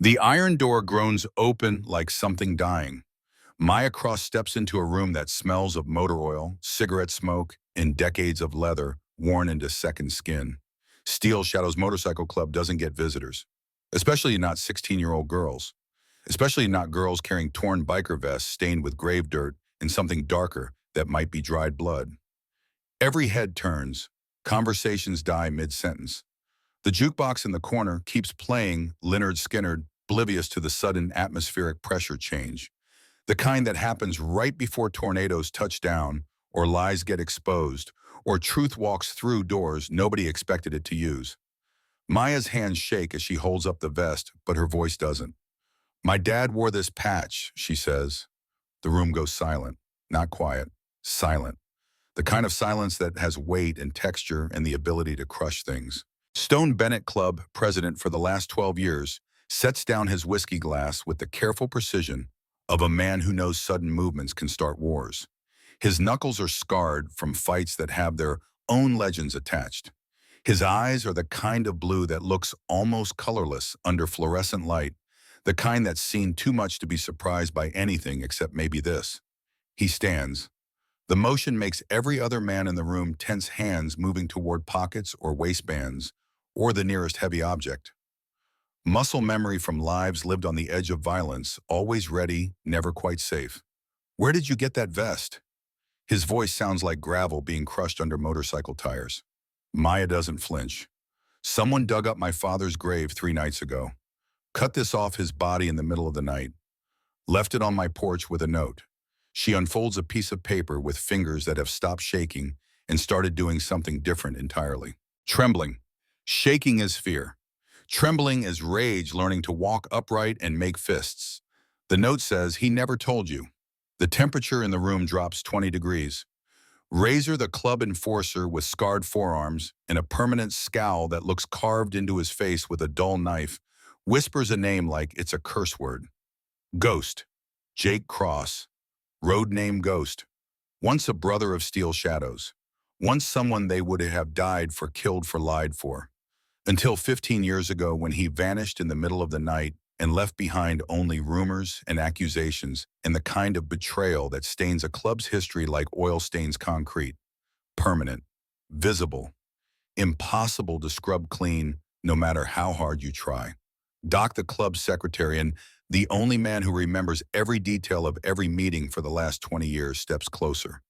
The iron door groans open like something dying. Maya Cross steps into a room that smells of motor oil, cigarette smoke, and decades of leather worn into second skin. Steel Shadows Motorcycle Club doesn't get visitors, especially not 16-year-old girls, especially not girls carrying torn biker vests stained with grave dirt and something darker that might be dried blood. Every head turns. Conversations die mid-sentence. The jukebox in the corner keeps playing Lynyrd Skynyrd, oblivious to the sudden atmospheric pressure change. The kind that happens right before tornadoes touch down, or lies get exposed, or truth walks through doors nobody expected it to use. Maya's hands shake as she holds up the vest, but her voice doesn't. "My dad wore this patch," she says. The room goes silent. Not quiet. Silent. The kind of silence that has weight and texture and the ability to crush things. Stone Bennett Club, president for the last 12 years, sets down his whiskey glass with the careful precision of a man who knows sudden movements can start wars. His knuckles are scarred from fights that have their own legends attached. His eyes are the kind of blue that looks almost colorless under fluorescent light, the kind that's seen too much to be surprised by anything except maybe this. He stands. The motion makes every other man in the room tense, hands moving toward pockets or waistbands or the nearest heavy object. Muscle memory from lives lived on the edge of violence, always ready, never quite safe. "Where did you get that vest?" His voice sounds like gravel being crushed under motorcycle tires. Maya doesn't flinch. "Someone dug up my father's grave 3 nights ago. Cut this off his body in the middle of the night. Left it on my porch with a note." She unfolds a piece of paper with fingers that have stopped shaking and started doing something different entirely. Trembling. Shaking is fear. Trembling is rage learning to walk upright and make fists. The note says, "He never told you." The temperature in the room drops 20 degrees. Razor, the club enforcer with scarred forearms and a permanent scowl that looks carved into his face with a dull knife, whispers a name like it's a curse word. Ghost. Jake Cross. Road name Ghost. Once a brother of Steel Shadows. Once someone they would have died for, killed for, lied for. Until 15 years ago when he vanished in the middle of the night and left behind only rumors and accusations and the kind of betrayal that stains a club's history like oil stains concrete. Permanent. Visible. Impossible to scrub clean no matter how hard you try. Doc, the club's secretary and the only man who remembers every detail of every meeting for the last 20 years, steps closer.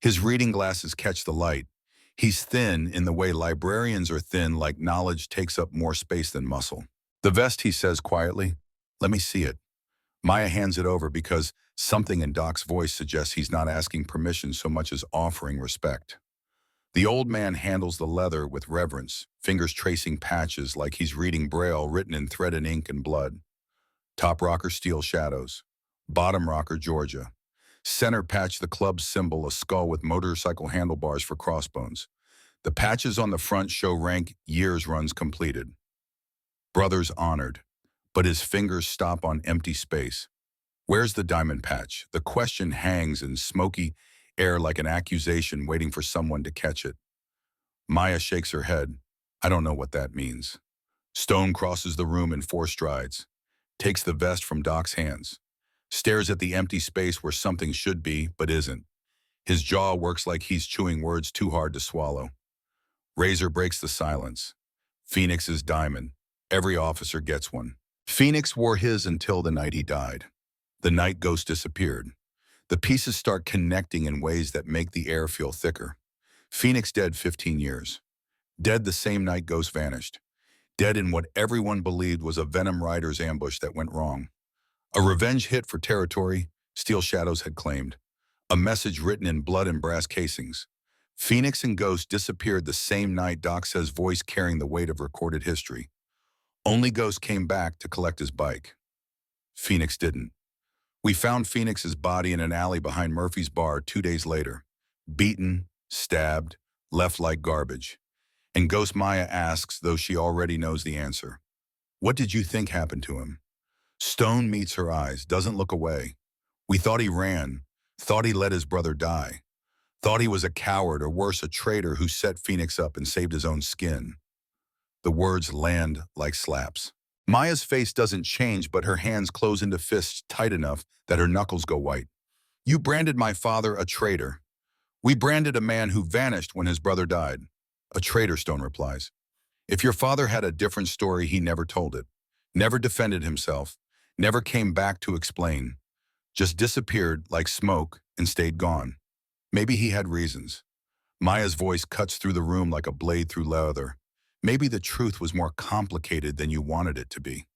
His reading glasses catch the light. He's thin in the way librarians are thin, like knowledge takes up more space than muscle. "The vest," he says quietly. "Let me see it." Maya hands it over because something in Doc's voice suggests he's not asking permission so much as offering respect. The old man handles the leather with reverence, fingers tracing patches like he's reading Braille written in thread and ink and blood. Top rocker, Steel Shadows. Bottom rocker, Georgia. Center patch, the club's symbol, a skull with motorcycle handlebars for crossbones. The patches on the front show rank, years runs completed. Brothers honored, but his fingers stop on empty space. Where's the diamond patch? The question hangs in smoky air like an accusation waiting for someone to catch it. Maya shakes her head. "I don't know what that means." Stone crosses the room in 4 strides, takes the vest from Doc's hands, stares at the empty space where something should be but isn't. His jaw works like he's chewing words too hard to swallow. Razor breaks the silence. Phoenix's diamond. Every officer gets one. Phoenix wore his until the night he died. The night Ghost disappeared. The pieces start connecting in ways that make the air feel thicker. Phoenix dead 15 years. Dead the same night Ghost vanished. Dead in what everyone believed was a Venom Rider's ambush that went wrong. A revenge hit for territory Steel Shadows had claimed. A message written in blood and brass casings. Phoenix and Ghost disappeared the same night, Doc says, voice carrying the weight of recorded history. Only Ghost came back to collect his bike. Phoenix didn't. We found Phoenix's body in an alley behind Murphy's bar 2 days later. Beaten, stabbed, left like garbage. And Ghost Maya asks, though she already knows the answer. "What did you think happened to him?" Stone meets her eyes, doesn't look away. "We thought he ran, thought he let his brother die. Thought he was a coward or worse, a traitor who set Phoenix up and saved his own skin." The words land like slaps. Maya's face doesn't change, but her hands close into fists tight enough that her knuckles go white. You branded my father a traitor. We branded a man who vanished when his brother died. A traitor, Stone replies. If your father had a different story, he never told it. Never defended himself. Never came back to explain. Just disappeared like smoke and stayed gone. Maybe he had reasons. Maya's voice cuts through the room like a blade through leather. Maybe the truth was more complicated than you wanted it to be.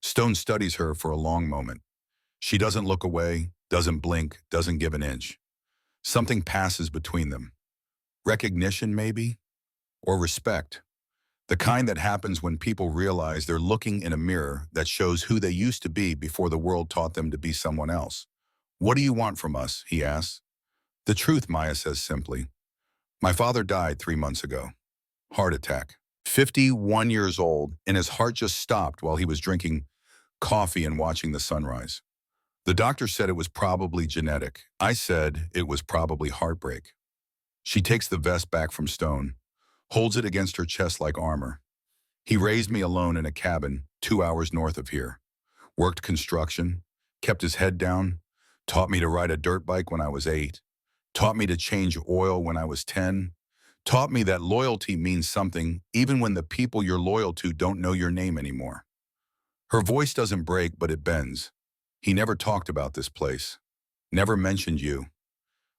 Stone studies her for a long moment. She doesn't look away, doesn't blink, doesn't give an inch. Something passes between them. Recognition, maybe? Or respect. The kind that happens when people realize they're looking in a mirror that shows who they used to be before the world taught them to be someone else. What do you want from us? He asks. The truth, Maya says simply. My father died 3 months ago. Heart attack. 51 years old, and his heart just stopped while he was drinking coffee and watching the sunrise. The doctor said it was probably genetic. I said it was probably heartbreak. She takes the vest back from Stone, holds it against her chest like armor. He raised me alone in a cabin 2 hours north of here. Worked construction, kept his head down, taught me to ride a dirt bike when I was 8, taught me to change oil when I was 10, taught me that loyalty means something even when the people you're loyal to don't know your name anymore. Her voice doesn't break, but it bends. He never talked about this place, never mentioned you.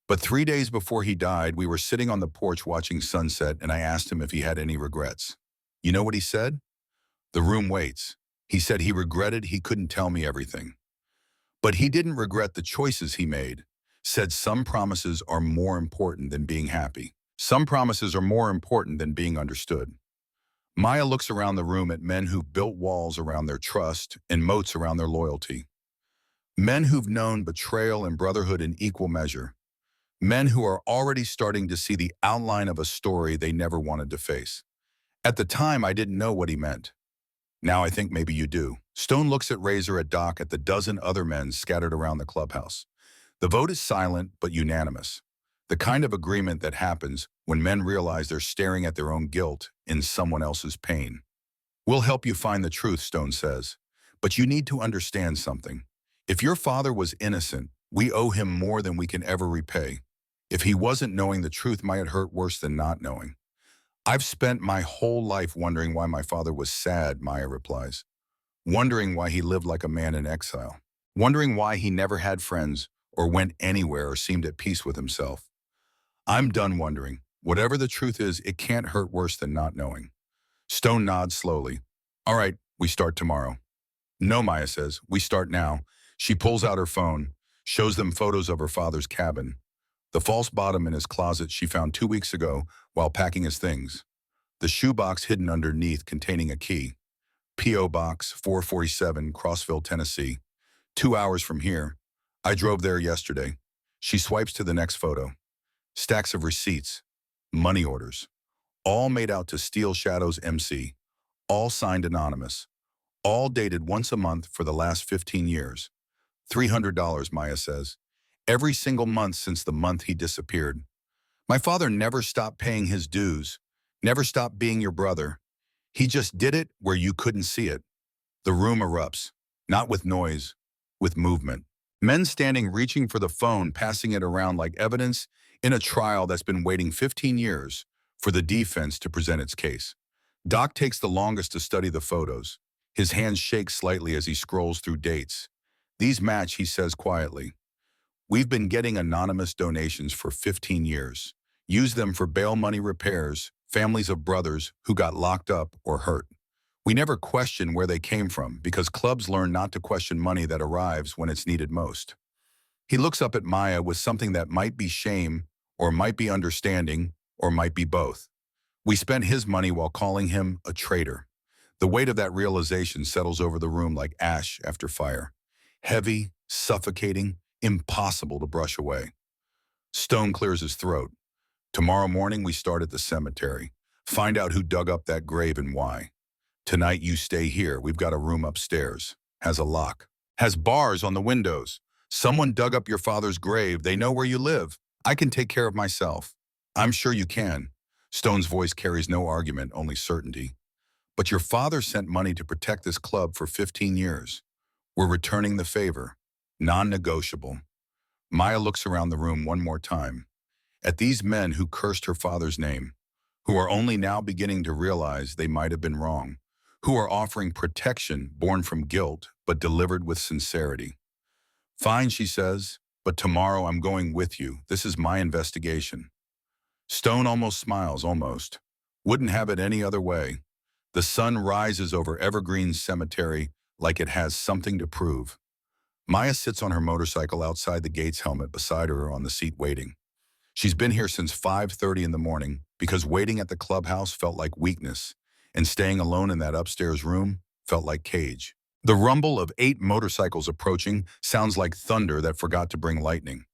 But 3 days before he died, we were sitting on the porch watching sunset, and I asked him if he had any regrets. You know what he said? The room waits. He said he regretted he couldn't tell me everything. But he didn't regret the choices he made. Said some promises are more important than being happy. Some promises are more important than being understood. Maya looks around the room at men who've built walls around their trust and moats around their loyalty. Men who've known betrayal and brotherhood in equal measure. Men who are already starting to see the outline of a story they never wanted to face. At the time, I didn't know what he meant. Now I think maybe you do. Stone looks at Razor, at Doc, at the dozen other men scattered around the clubhouse. The vote is silent but unanimous. The kind of agreement that happens when men realize they're staring at their own guilt in someone else's pain. We'll help you find the truth, Stone says. But you need to understand something. If your father was innocent, we owe him more than we can ever repay. If he wasn't, knowing the truth might hurt worse than not knowing. I've spent my whole life wondering why my father was sad, Maya replies. Wondering why he lived like a man in exile. Wondering why he never had friends or went anywhere or seemed at peace with himself. I'm done wondering. Whatever the truth is, it can't hurt worse than not knowing. Stone nods slowly. All right, we start tomorrow. No, Maya says, we start now. She pulls out her phone, shows them photos of her father's cabin. The false bottom in his closet she found 2 weeks ago while packing his things. The shoebox hidden underneath containing a key. P.O. Box 447, Crossville, Tennessee. 2 hours from here. I drove there yesterday. She swipes to the next photo. Stacks of receipts. Money orders. All made out to Steel Shadows MC. All signed anonymous. All dated once a month for the last 15 years. $300, Maya says. Every single month since the month he disappeared. My father never stopped paying his dues. Never stopped being your brother. He just did it where you couldn't see it. The room erupts. Not with noise, with movement. Men standing, reaching for the phone, passing it around like evidence in a trial that's been waiting 15 years for the defense to present its case. Doc takes the longest to study the photos. His hands shake slightly as he scrolls through dates. These match, he says quietly. We've been getting anonymous donations for 15 years. Use them for bail money, repairs, families of brothers who got locked up or hurt. We never question where they came from because clubs learn not to question money that arrives when it's needed most. He looks up at Maya with something that might be shame, or might be understanding, or might be both. We spent his money while calling him a traitor. The weight of that realization settles over the room like ash after fire. Heavy, suffocating, impossible to brush away. Stone clears his throat. Tomorrow morning we start at the cemetery. Find out who dug up that grave and why. Tonight you stay here. We've got a room upstairs. Has a lock. Has bars on the windows. Someone dug up your father's grave. They know where you live. I can take care of myself. I'm sure you can. Stone's voice carries no argument, only certainty. But your father sent money to protect this club for 15 years. We're returning the favor. Non-negotiable. Maya looks around the room one more time, at these men who cursed her father's name, who are only now beginning to realize they might have been wrong, who are offering protection born from guilt but delivered with sincerity. Fine, she says, but tomorrow I'm going with you. This is my investigation. Stone almost smiles, almost. Wouldn't have it any other way. The sun rises over Evergreen Cemetery like it has something to prove. Maya sits on her motorcycle outside the gate's helmet beside her on the seat waiting. She's been here since 5:30 in the morning because waiting at the clubhouse felt like weakness, and staying alone in that upstairs room felt like cage. The rumble of 8 motorcycles approaching sounds like thunder that forgot to bring lightning.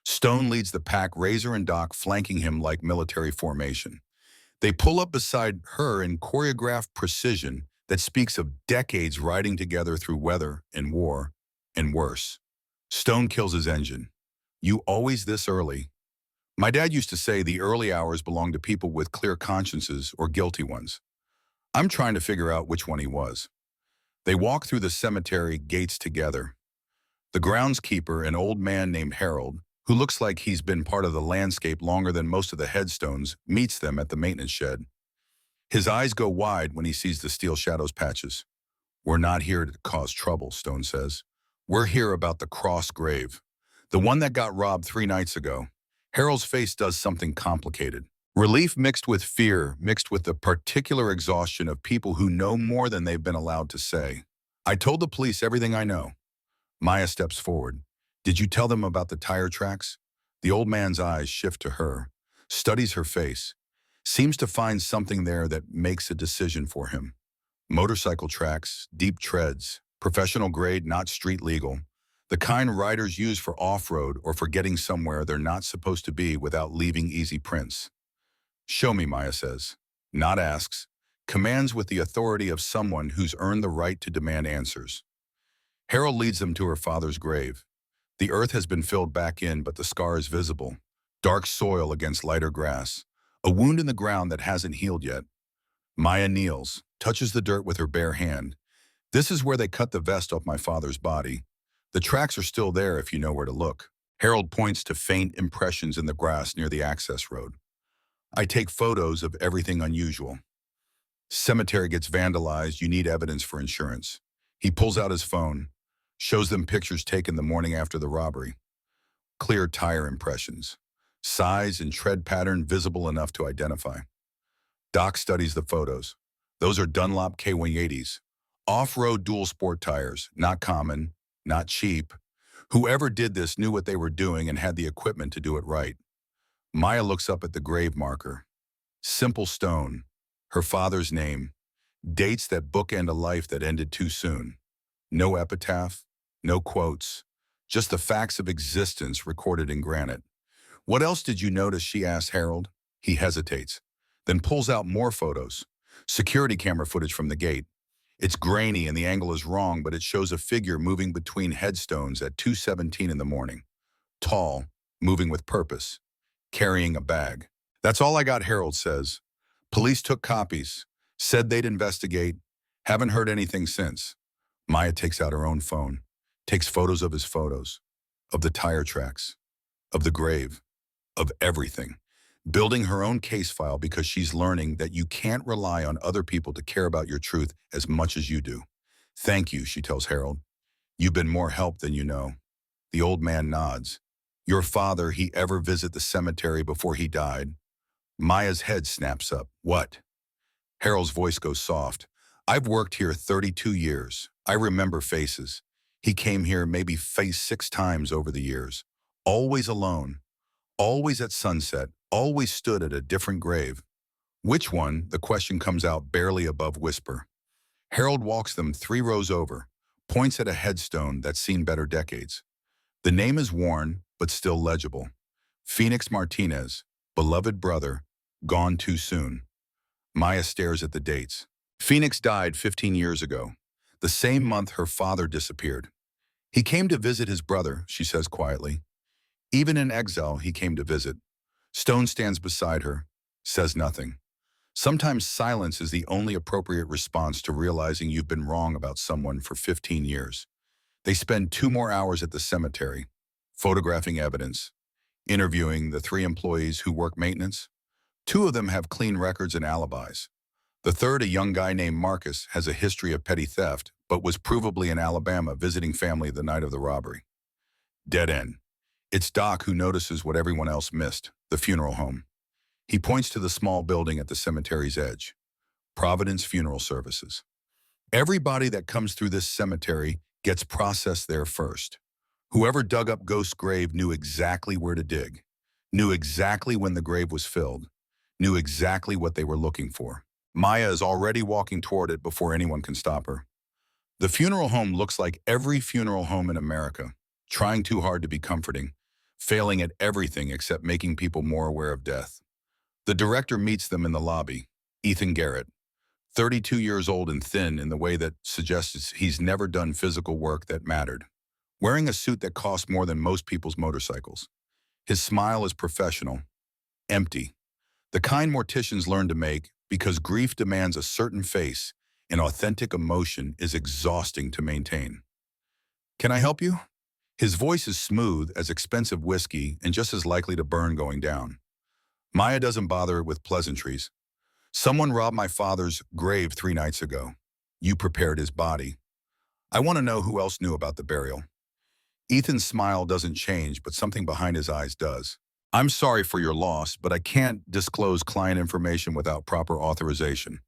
Stone leads the pack, Razor and Doc flanking him like military formation. They pull up beside her in choreographed precision that speaks of decades riding together through weather and war, and worse. Stone kills his engine. You always this early? My dad used to say the early hours belong to people with clear consciences or guilty ones. I'm trying to figure out which one he was. They walk through the cemetery gates together. The groundskeeper, an old man named Harold, who looks like he's been part of the landscape longer than most of the headstones, meets them at the maintenance shed. His eyes go wide when he sees the steel shadows patches. We're not here to cause trouble, Stone says. We're here about the cross grave, the one that got robbed 3 nights ago. Harold's face does something complicated. Relief mixed with fear, mixed with the particular exhaustion of people who know more than they've been allowed to say. I told the police everything I know. Maya steps forward. Did you tell them about the tire tracks? The old man's eyes shift to her, studies her face, seems to find something there that makes a decision for him. Motorcycle tracks, deep treads, professional grade, not street legal. The kind riders use for off-road or for getting somewhere they're not supposed to be without leaving easy prints. Show me, Maya says. Not asks. Commands with the authority of someone who's earned the right to demand answers. Harold leads them to her father's grave. The earth has been filled back in, but the scar is visible. Dark soil against lighter grass. A wound in the ground that hasn't healed yet. Maya kneels, touches the dirt with her bare hand. This is where they cut the vest off my father's body. The tracks are still there if you know where to look. Harold points to faint impressions in the grass near the access road. I take photos of everything unusual. Cemetery gets vandalized, you need evidence for insurance. He pulls out his phone, shows them pictures taken the morning after the robbery. Clear tire impressions. Size and tread pattern visible enough to identify. Doc studies the photos. Those are Dunlop K180s. Off-road dual sport tires, not common, not cheap. Whoever did this knew what they were doing and had the equipment to do it right. Maya looks up at the grave marker. Simple stone, her father's name, dates that bookend a life that ended too soon. No epitaph, no quotes, just the facts of existence recorded in granite. What else did you notice, she asks Harold. He hesitates, then pulls out more photos. Security camera footage from the gate. It's grainy and the angle is wrong, but it shows a figure moving between headstones at 2:17 in the morning. Tall, moving with purpose, carrying a bag. That's all I got, Harold says. Police took copies, said they'd investigate. Haven't heard anything since. Maya takes out her own phone, takes photos of his photos, of the tire tracks, of the grave, of everything. Building her own case file because she's learning that you can't rely on other people to care about your truth as much as you do. Thank you, she tells Harold. You've been more help than you know. The old man nods. Your father, he ever visit the cemetery before he died? Maya's head snaps up. What? Harold's voice goes soft. I've worked here 32 years. I remember faces. He came here maybe 6 times over the years. Always alone. Always at sunset. Always stood at a different grave. Which one? The question comes out barely above whisper. Harold walks them 3 rows over, points at a headstone that's seen better decades. The name is worn, but still legible. Phoenix Martinez, beloved brother, gone too soon. Maya stares at the dates. Phoenix died 15 years ago, the same month her father disappeared. He came to visit his brother, she says quietly. Even in exile, he came to visit. Stone stands beside her, says nothing. Sometimes silence is the only appropriate response to realizing you've been wrong about someone for 15 years. They spend 2 more hours at the cemetery, photographing evidence, interviewing the 3 employees who work maintenance. 2 of them have clean records and alibis. The third, a young guy named Marcus, has a history of petty theft, but was provably in Alabama visiting family the night of the robbery. Dead end. It's Doc who notices what everyone else missed, the funeral home. He points to the small building at the cemetery's edge. Providence Funeral Services. Everybody that comes through this cemetery gets processed there first. Whoever dug up Ghost's grave knew exactly where to dig, knew exactly when the grave was filled, knew exactly what they were looking for. Maya is already walking toward it before anyone can stop her. The funeral home looks like every funeral home in America, trying too hard to be comforting, failing at everything except making people more aware of death. The director meets them in the lobby, Ethan Garrett, 32 years old and thin in the way that suggests he's never done physical work that mattered. Wearing a suit that costs more than most people's motorcycles. His smile is professional, empty, the kind morticians learn to make because grief demands a certain face and authentic emotion is exhausting to maintain. Can I help you? His voice is smooth as expensive whiskey and just as likely to burn going down. Maya doesn't bother with pleasantries. Someone robbed my father's grave 3 nights ago. You prepared his body. I want to know who else knew about the burial. Ethan's smile doesn't change, but something behind his eyes does. I'm sorry for your loss, but I can't disclose client information without proper authorization.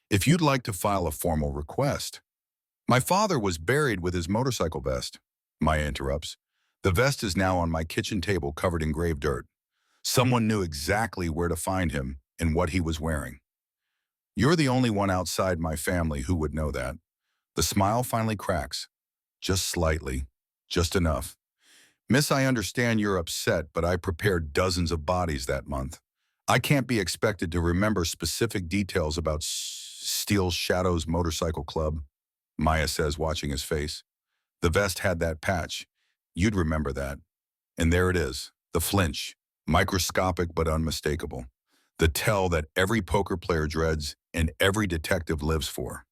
If you'd like to file a formal request. My father was buried with his motorcycle vest. Maya interrupts. The vest is now on my kitchen table covered in grave dirt. Someone knew exactly where to find him and what he was wearing. You're the only one outside my family who would know that. The smile finally cracks. Just slightly. Just enough. Miss, I understand you're upset, but I prepared dozens of bodies that month. I can't be expected to remember specific details about Steel Shadow's motorcycle club, Maya says, watching his face. The vest had that patch. You'd remember that. And there it is, the flinch, microscopic but unmistakable. The tell that every poker player dreads and every detective lives for.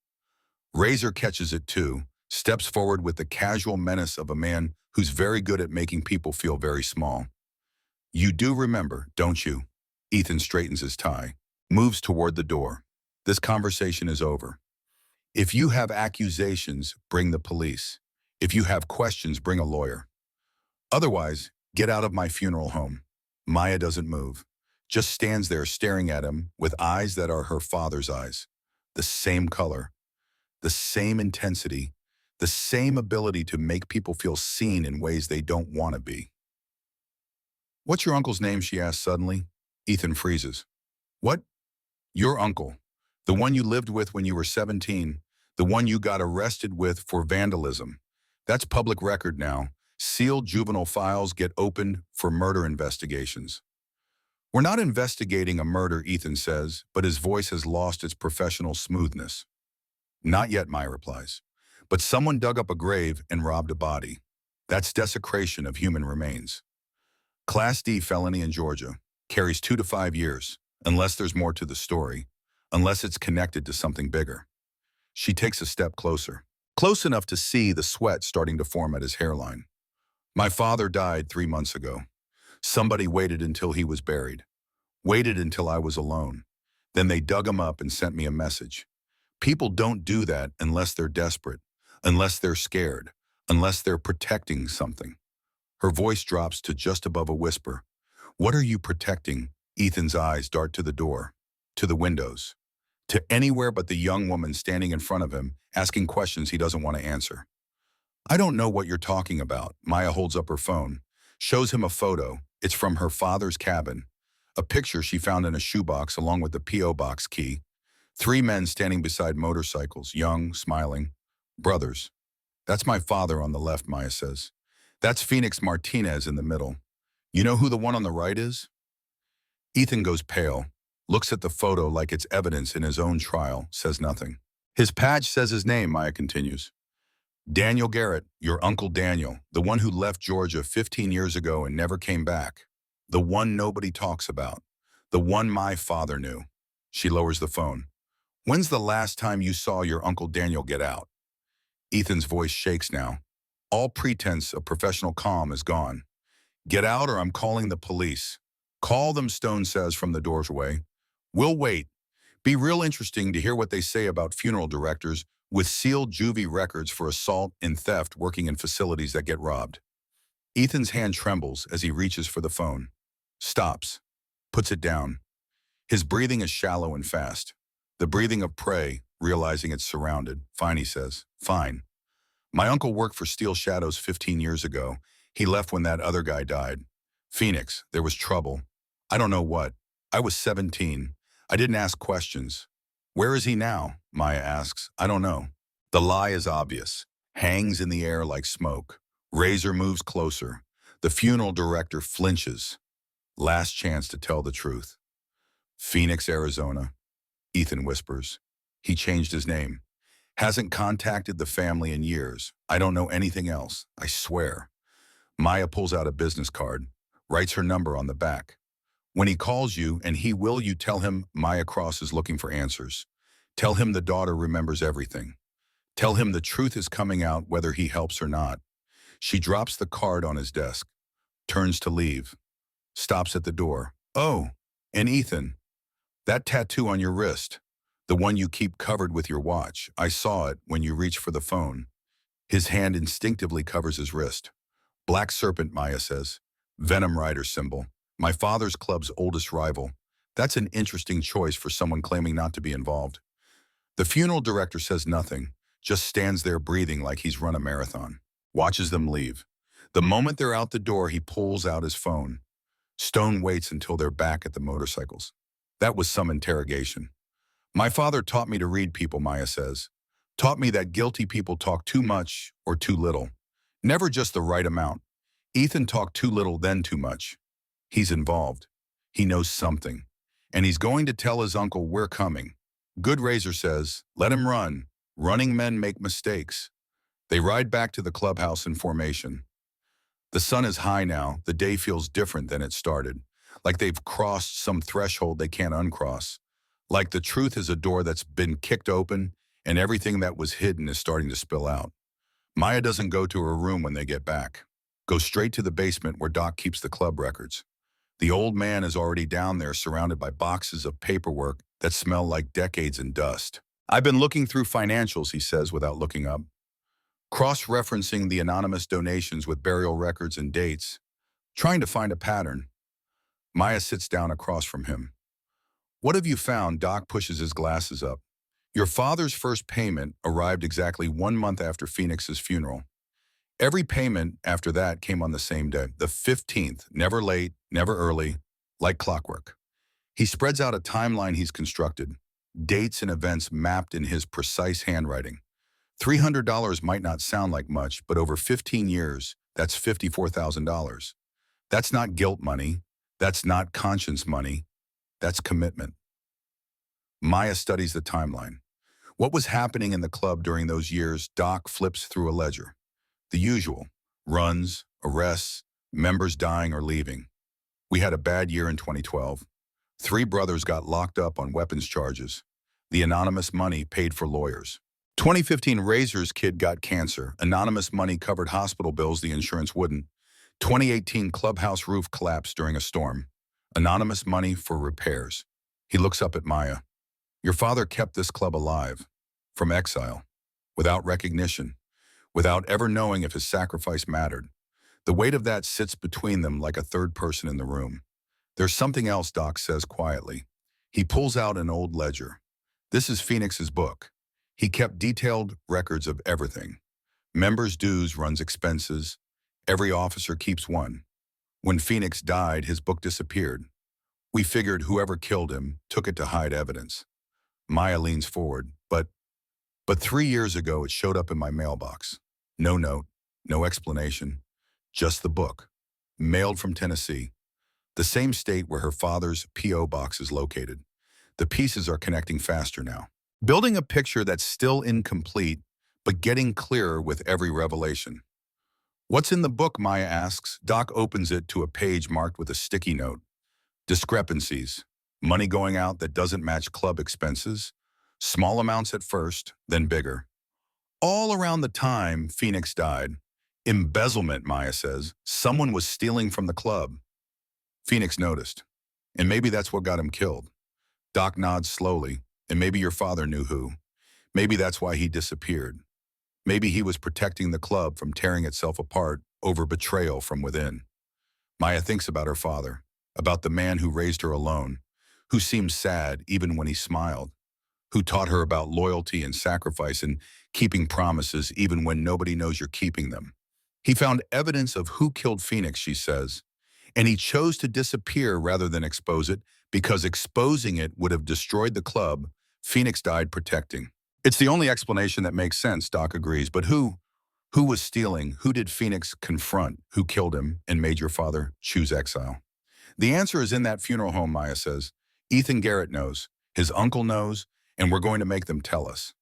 Razor catches it too, steps forward with the casual menace of a man who's very good at making people feel very small. You do remember, don't you? Ethan straightens his tie, moves toward the door. This conversation is over. If you have accusations, bring the police. If you have questions, bring a lawyer. Otherwise, get out of my funeral home. Maya doesn't move, just stands there staring at him with eyes that are her father's eyes. The same color, the same intensity, the same ability to make people feel seen in ways they don't want to be. What's your uncle's name, she asks suddenly. Ethan freezes. What? Your uncle. The one you lived with when you were 17. The one you got arrested with for vandalism. That's public record now. Sealed juvenile files get opened for murder investigations. We're not investigating a murder, Ethan says, but his voice has lost its professional smoothness. Not yet, Maya replies. But someone dug up a grave and robbed a body. That's desecration of human remains. Class D felony in Georgia carries 2 to 5 years, unless there's more to the story, unless it's connected to something bigger. She takes a step closer, close enough to see the sweat starting to form at his hairline. My father died 3 months ago. Somebody waited until he was buried, waited until I was alone. Then they dug him up and sent me a message. People don't do that unless they're desperate, unless they're scared, unless they're protecting something. Her voice drops to just above a whisper. What are you protecting? Ethan's eyes dart to the door, to the windows, to anywhere but the young woman standing in front of him, asking questions he doesn't want to answer. I don't know what you're talking about. Maya holds up her phone, shows him a photo. It's from her father's cabin, a picture she found in a shoebox along with the P.O. box key. 3 men standing beside motorcycles, young, smiling. Brothers. That's my father on the left, Maya says. That's Phoenix Martinez in the middle. You know who the one on the right is? Ethan goes pale, looks at the photo like it's evidence in his own trial, says nothing. His badge says his name, Maya continues. Daniel Garrett, your Uncle Daniel, the one who left Georgia 15 years ago and never came back. The one nobody talks about. The one my father knew. She lowers the phone. When's the last time you saw your Uncle Daniel get out? Ethan's voice shakes now. All pretense of professional calm is gone. Get out or I'm calling the police. Call them, Stone says from the doorway. We'll wait. Be real interesting to hear what they say about funeral directors with sealed juvie records for assault and theft working in facilities that get robbed. Ethan's hand trembles as he reaches for the phone. Stops. Puts it down. His breathing is shallow and fast. The breathing of prey, realizing it's surrounded. Fine, he says. Fine. My uncle worked for Steel Shadows 15 years ago. He left when that other guy died. Phoenix, there was trouble. I don't know what. I was 17. I didn't ask questions. Where is he now? Maya asks. I don't know. The lie is obvious. Hangs in the air like smoke. Razor moves closer. The funeral director flinches. Last chance to tell the truth. Phoenix, Arizona. Ethan whispers. He changed his name. Hasn't contacted the family in years. I don't know anything else. I swear. Maya pulls out a business card, writes her number on the back. When he calls you, and he will, you tell him Maya Cross is looking for answers. Tell him the daughter remembers everything. Tell him the truth is coming out whether he helps or not. She drops the card on his desk, turns to leave, stops at the door. Oh, and Ethan, that tattoo on your wrist, the one you keep covered with your watch, I saw it when you reached for the phone. His hand instinctively covers his wrist. Black Serpent, Maya says. Venom Rider symbol. My father's club's oldest rival. That's an interesting choice for someone claiming not to be involved. The funeral director says nothing, just stands there breathing like he's run a marathon. Watches them leave. The moment they're out the door, he pulls out his phone. Stone waits until they're back at the motorcycles. That was some interrogation. My father taught me to read people, Maya says. Taught me that guilty people talk too much or too little. Never just the right amount. Ethan talked too little, then too much. He's involved. He knows something. And he's going to tell his uncle we're coming. Good Razor says, let him run. Running men make mistakes. They ride back to the clubhouse in formation. The sun is high now. The day feels different than it started. Like they've crossed some threshold they can't uncross. Like the truth is a door that's been kicked open and everything that was hidden is starting to spill out. Maya doesn't go to her room when they get back. Goes straight to the basement where Doc keeps the club records. The old man is already down there surrounded by boxes of paperwork that smell like decades in dust. I've been looking through financials, he says without looking up. Cross-referencing the anonymous donations with burial records and dates. Trying to find a pattern. Maya sits down across from him. What have you found? Doc pushes his glasses up. Your father's first payment arrived exactly 1 month after Phoenix's funeral. Every payment after that came on the same day, the 15th, never late, never early, like clockwork. He spreads out a timeline he's constructed, dates and events mapped in his precise handwriting. $300 might not sound like much, but over 15 years, that's $54,000. That's not guilt money. That's not conscience money. That's commitment. Maya studies the timeline. What was happening in the club during those years? Doc flips through a ledger. The usual. Runs, arrests, members dying or leaving. We had a bad year in 2012. 3 brothers got locked up on weapons charges. The anonymous money paid for lawyers. 2015 Razor's kid got cancer. Anonymous money covered hospital bills the insurance wouldn't. 2018 clubhouse roof collapsed during a storm. Anonymous money for repairs. He looks up at Maya. Your father kept this club alive. From exile. Without recognition. Without ever knowing if his sacrifice mattered. The weight of that sits between them like a third person in the room. There's something else, Doc says quietly. He pulls out an old ledger. This is Phoenix's book. He kept detailed records of everything. Members' dues runs expenses. Every officer keeps one. When Phoenix died, his book disappeared. We figured whoever killed him took it to hide evidence. Maya leans forward, but 3 years ago it showed up in my mailbox. No note, no explanation, just the book. Mailed from Tennessee. The same state where her father's P.O. box is located. The pieces are connecting faster now. Building a picture that's still incomplete, but getting clearer with every revelation. What's in the book, Maya asks. Doc opens it to a page marked with a sticky note. Discrepancies. Money going out that doesn't match club expenses. Small amounts at first, then bigger. All around the time Phoenix died. Embezzlement, Maya says. Someone was stealing from the club. Phoenix noticed. And maybe that's what got him killed. Doc nods slowly. And maybe your father knew who. Maybe that's why he disappeared. Maybe he was protecting the club from tearing itself apart over betrayal from within. Maya thinks about her father, about the man who raised her alone, who seemed sad even when he smiled, who taught her about loyalty and sacrifice and keeping promises even when nobody knows you're keeping them. He found evidence of who killed Phoenix, she says, and he chose to disappear rather than expose it because exposing it would have destroyed the club Phoenix died protecting. It's the only explanation that makes sense, Doc agrees, but who? Who was stealing? Who did Phoenix confront? Who killed him and made your father choose exile? The answer is in that funeral home, Maya says. Ethan Garrett knows, his uncle knows, and we're going to make them tell us.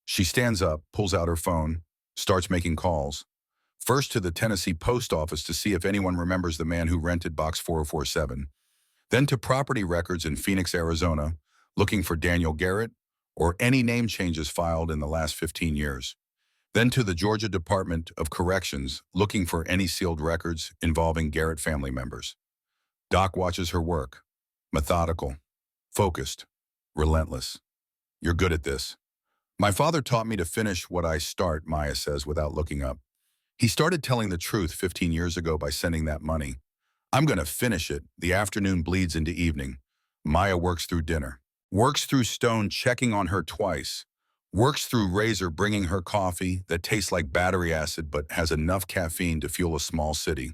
She stands up, pulls out her phone, starts making calls. First to the Tennessee post office to see if anyone remembers the man who rented box 4047. Then to property records in Phoenix, Arizona, looking for Daniel Garrett or any name changes filed in the last 15 years. Then to the Georgia Department of Corrections, looking for any sealed records involving Garrett family members. Doc watches her work. Methodical, focused, relentless. You're good at this. My father taught me to finish what I start, Maya says without looking up. He started telling the truth 15 years ago by sending that money. I'm going to finish it. The afternoon bleeds into evening. Maya works through dinner. Works through Stone checking on her twice. Works through Razor bringing her coffee that tastes like battery acid but has enough caffeine to fuel a small city.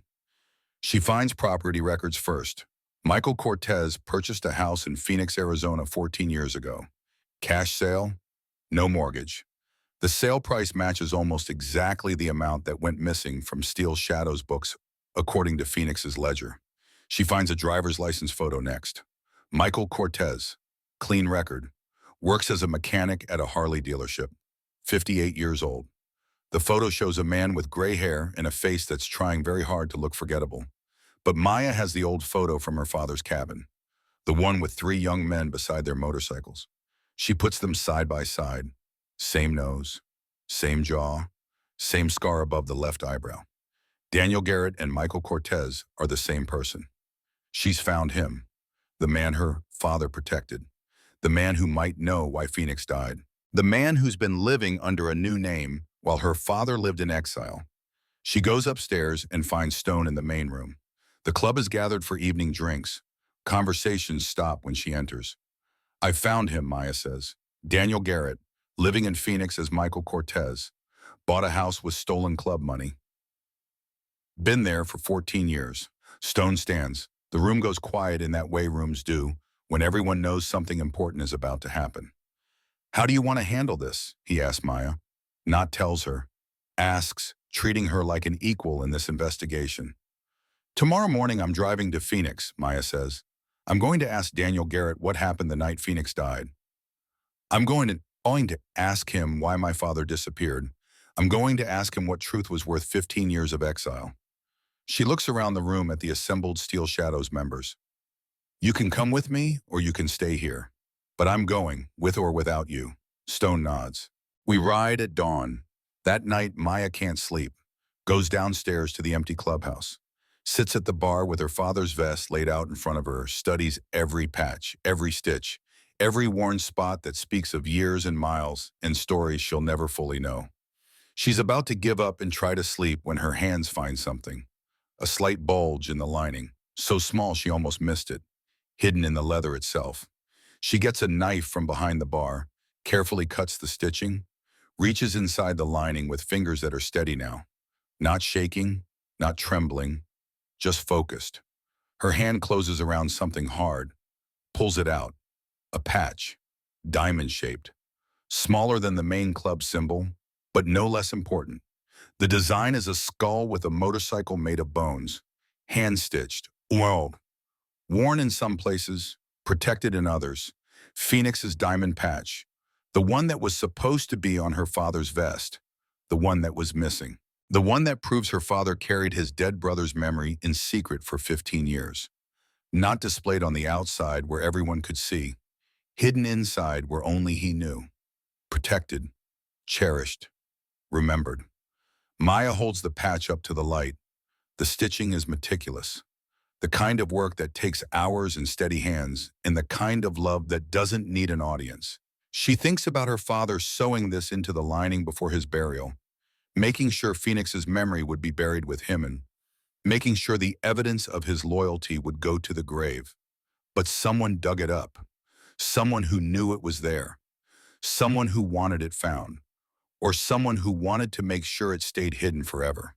She finds property records first. Michael Cortez purchased a house in Phoenix, Arizona 14 years ago. Cash sale, no mortgage. The sale price matches almost exactly the amount that went missing from Steel Shadow's books, according to Phoenix's ledger. She finds a driver's license photo next. Michael Cortez, clean record, works as a mechanic at a Harley dealership, 58 years old. The photo shows a man with gray hair and a face that's trying very hard to look forgettable. But Maya has the old photo from her father's cabin, the one with 3 young men beside their motorcycles. She puts them side by side. Same nose, same jaw, same scar above the left eyebrow. Daniel Garrett and Michael Cortez are the same person. She's found him, the man her father protected, the man who might know why Phoenix died, the man who's been living under a new name while her father lived in exile. She goes upstairs and finds Stone in the main room. The club is gathered for evening drinks. Conversations stop when she enters. I found him, Maya says. Daniel Garrett, living in Phoenix as Michael Cortez, bought a house with stolen club money. Been there for 14 years. Stone stands. The room goes quiet in that way rooms do when everyone knows something important is about to happen. How do you want to handle this? He asks Maya. Not tells her. Asks, treating her like an equal in this investigation. Tomorrow morning I'm driving to Phoenix, Maya says. I'm going to ask Daniel Garrett what happened the night Phoenix died. I'm going to ask him why my father disappeared. I'm going to ask him what truth was worth 15 years of exile. She looks around the room at the assembled Steel Shadows members. You can come with me or you can stay here. But I'm going, with or without you. Stone nods. We ride at dawn. That night, Maya can't sleep. Goes downstairs to the empty clubhouse. Sits at the bar with her father's vest laid out in front of her, studies every patch, every stitch, every worn spot that speaks of years and miles and stories she'll never fully know. She's about to give up and try to sleep when her hands find something. A slight bulge in the lining, so small she almost missed it, hidden in the leather itself. She gets a knife from behind the bar, carefully cuts the stitching, reaches inside the lining with fingers that are steady now. Not shaking, not trembling, just focused. Her hand closes around something hard, pulls it out. A patch, diamond-shaped, smaller than the main club symbol, but no less important. The design is a skull with a motorcycle made of bones, hand-stitched, oiled, worn in some places, protected in others. Phoenix's diamond patch, the one that was supposed to be on her father's vest, the one that was missing, the one that proves her father carried his dead brother's memory in secret for 15 years. Not displayed on the outside where everyone could see, hidden inside where only he knew. Protected, cherished, remembered. Maya holds the patch up to the light. The stitching is meticulous. The kind of work that takes hours and steady hands, and the kind of love that doesn't need an audience. She thinks about her father sewing this into the lining before his burial, making sure Phoenix's memory would be buried with him and making sure the evidence of his loyalty would go to the grave. But someone dug it up. Someone who knew it was there. Someone who wanted it found. Or someone who wanted to make sure it stayed hidden forever.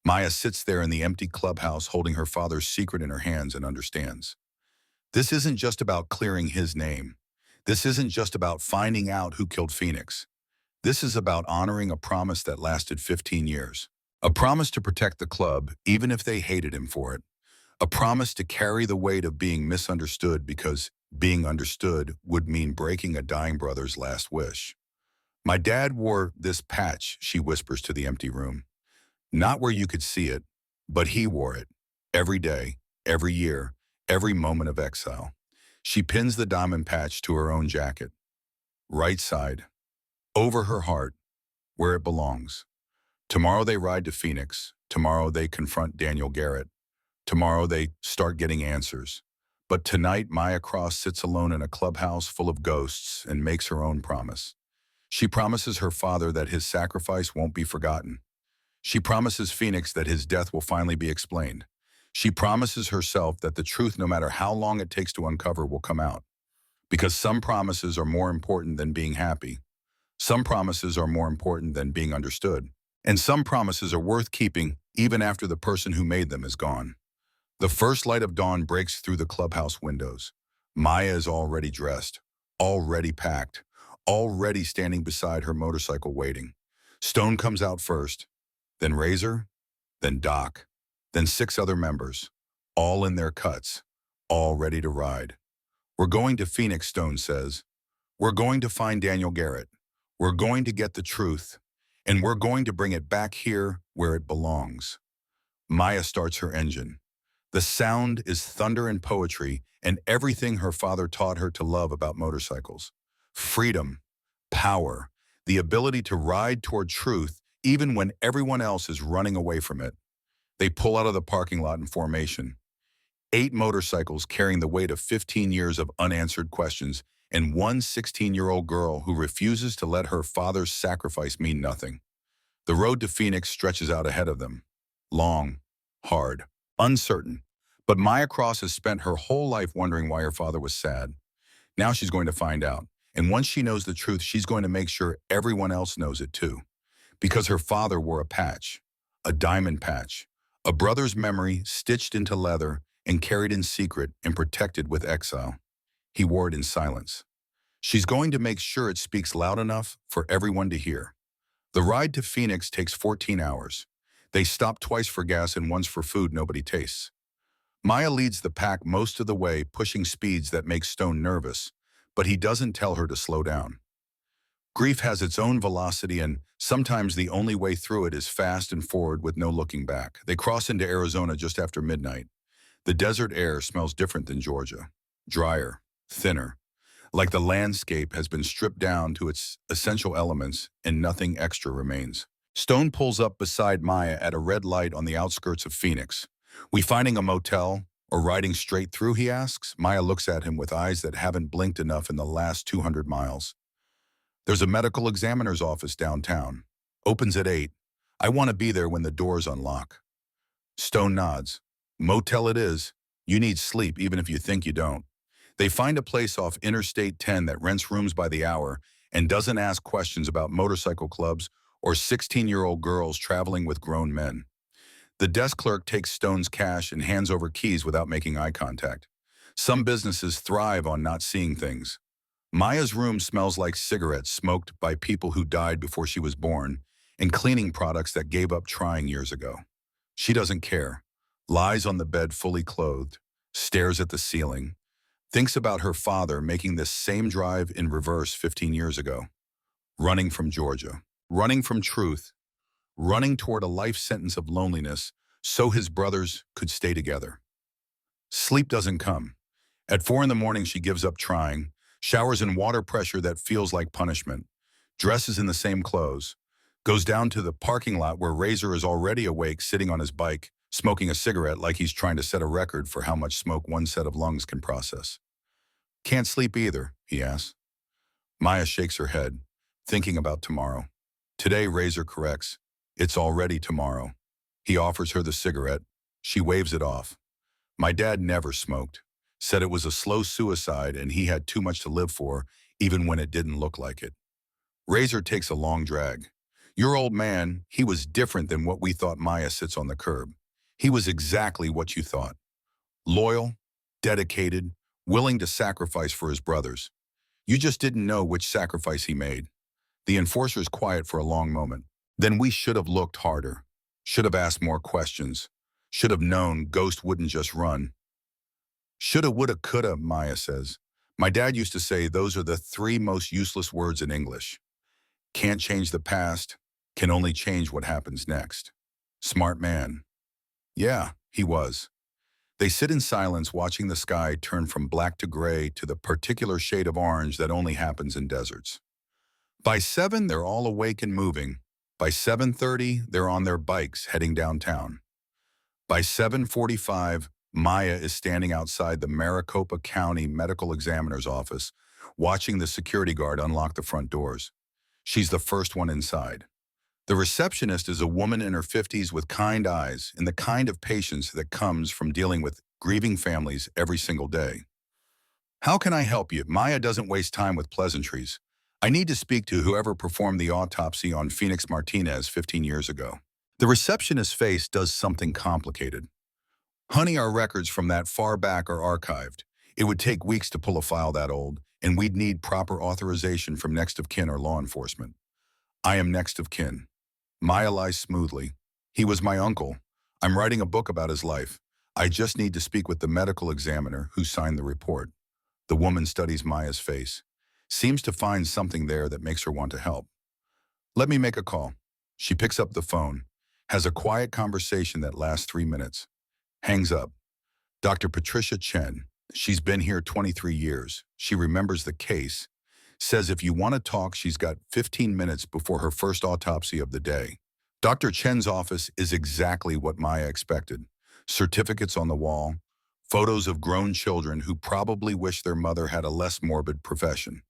Maya sits there in the empty clubhouse holding her father's secret in her hands and understands. This isn't just about clearing his name. This isn't just about finding out who killed Phoenix. This is about honoring a promise that lasted 15 years. A promise to protect the club, even if they hated him for it. A promise to carry the weight of being misunderstood because being understood would mean breaking a dying brother's last wish. My dad wore this patch, she whispers to the empty room. Not where you could see it, but he wore it. Every day, every year, every moment of exile. She pins the diamond patch to her own jacket. Right side. Over her heart, where it belongs. Tomorrow they ride to Phoenix. Tomorrow they confront Daniel Garrett. Tomorrow they start getting answers. But tonight Maya Cross sits alone in a clubhouse full of ghosts and makes her own promise. She promises her father that his sacrifice won't be forgotten. She promises Phoenix that his death will finally be explained. She promises herself that the truth, no matter how long it takes to uncover, will come out. Because some promises are more important than being happy. Some promises are more important than being understood. And some promises are worth keeping even after the person who made them is gone. The first light of dawn breaks through the clubhouse windows. Maya is already dressed, already packed, already standing beside her motorcycle waiting. Stone comes out first, then Razor, then Doc, then 6 other members, all in their cuts, all ready to ride. We're going to Phoenix, Stone says. We're going to find Daniel Garrett. We're going to get the truth, and we're going to bring it back here where it belongs. Maya starts her engine. The sound is thunder and poetry and everything her father taught her to love about motorcycles. Freedom, power, the ability to ride toward truth even when everyone else is running away from it. They pull out of the parking lot in formation. 8 motorcycles carrying the weight of 15 years of unanswered questions and one 16-year-old girl who refuses to let her father's sacrifice mean nothing. The road to Phoenix stretches out ahead of them. Long, hard, uncertain. But Maya Cross has spent her whole life wondering why her father was sad. Now she's going to find out. And once she knows the truth, she's going to make sure everyone else knows it too. Because her father wore a patch, a diamond patch, a brother's memory stitched into leather and carried in secret and protected with exile. He wore it in silence. She's going to make sure it speaks loud enough for everyone to hear. The ride to Phoenix takes 14 hours. They stop twice for gas and once for food nobody tastes. Maya leads the pack most of the way, pushing speeds that make Stone nervous, but he doesn't tell her to slow down. Grief has its own velocity, and sometimes the only way through it is fast and forward with no looking back. They cross into Arizona just after midnight. The desert air smells different than Georgia. Drier, thinner, like the landscape has been stripped down to its essential elements and nothing extra remains. Stone pulls up beside Maya at a red light on the outskirts of Phoenix. We finding a motel or riding straight through, he asks. Maya looks at him with eyes that haven't blinked enough in the last 200 miles. There's a medical examiner's office downtown. Opens at 8. I want to be there when the doors unlock. Stone nods. Motel it is. You need sleep even if you think you don't. They find a place off Interstate 10 that rents rooms by the hour and doesn't ask questions about motorcycle clubs or 16-year-old girls traveling with grown men. The desk clerk takes Stone's cash and hands over keys without making eye contact. Some businesses thrive on not seeing things. Maya's room smells like cigarettes smoked by people who died before she was born and cleaning products that gave up trying years ago. She doesn't care, lies on the bed fully clothed, stares at the ceiling, thinks about her father making this same drive in reverse 15 years ago, running from Georgia, running from truth, running toward a life sentence of loneliness so his brothers could stay together. Sleep doesn't come. At 4 in the morning, she gives up trying, showers in water pressure that feels like punishment, dresses in the same clothes, goes down to the parking lot where Razor is already awake, sitting on his bike, smoking a cigarette like he's trying to set a record for how much smoke one set of lungs can process. Can't sleep either, he asks. Maya shakes her head, thinking about tomorrow. Today, Razor corrects. It's already tomorrow. He offers her the cigarette. She waves it off. My dad never smoked. Said it was a slow suicide and he had too much to live for, even when it didn't look like it. Razor takes a long drag. Your old man, he was different than what we thought. Maya sits on the curb. He was exactly what you thought. Loyal, dedicated, willing to sacrifice for his brothers. You just didn't know which sacrifice he made. The enforcer's quiet for a long moment. Then we should have looked harder. Should have asked more questions. Should have known Ghost wouldn't just run. Shoulda, woulda, coulda, Maya says. My dad used to say those are the three most useless words in English. Can't change the past, can only change what happens next. Smart man. Yeah, he was. They sit in silence watching the sky turn from black to gray to the particular shade of orange that only happens in deserts. By 7, they're all awake and moving. By 7:30, they're on their bikes heading downtown. By 7:45, Maya is standing outside the Maricopa County Medical Examiner's office, watching the security guard unlock the front doors. She's the first one inside. The receptionist is a woman in her 50s with kind eyes and the kind of patience that comes from dealing with grieving families every single day. How can I help you? Maya doesn't waste time with pleasantries. I need to speak to whoever performed the autopsy on Phoenix Martinez 15 years ago. The receptionist's face does something complicated. Honey, our records from that far back are archived. It would take weeks to pull a file that old, and we'd need proper authorization from next of kin or law enforcement. I am next of kin. Maya lies smoothly. He was my uncle. I'm writing a book about his life. I just need to speak with the medical examiner who signed the report. The woman studies Maya's face. Seems to find something there that makes her want to help. Let me make a call. She picks up the phone, has a quiet conversation that lasts 3 minutes. Hangs up. Dr. Patricia Chen. She's been here 23 years. She remembers the case. Says if you want to talk, she's got 15 minutes before her first autopsy of the day. Dr. Chen's office is exactly what Maya expected. Certificates on the wall, photos of grown children who probably wish their mother had a less morbid profession.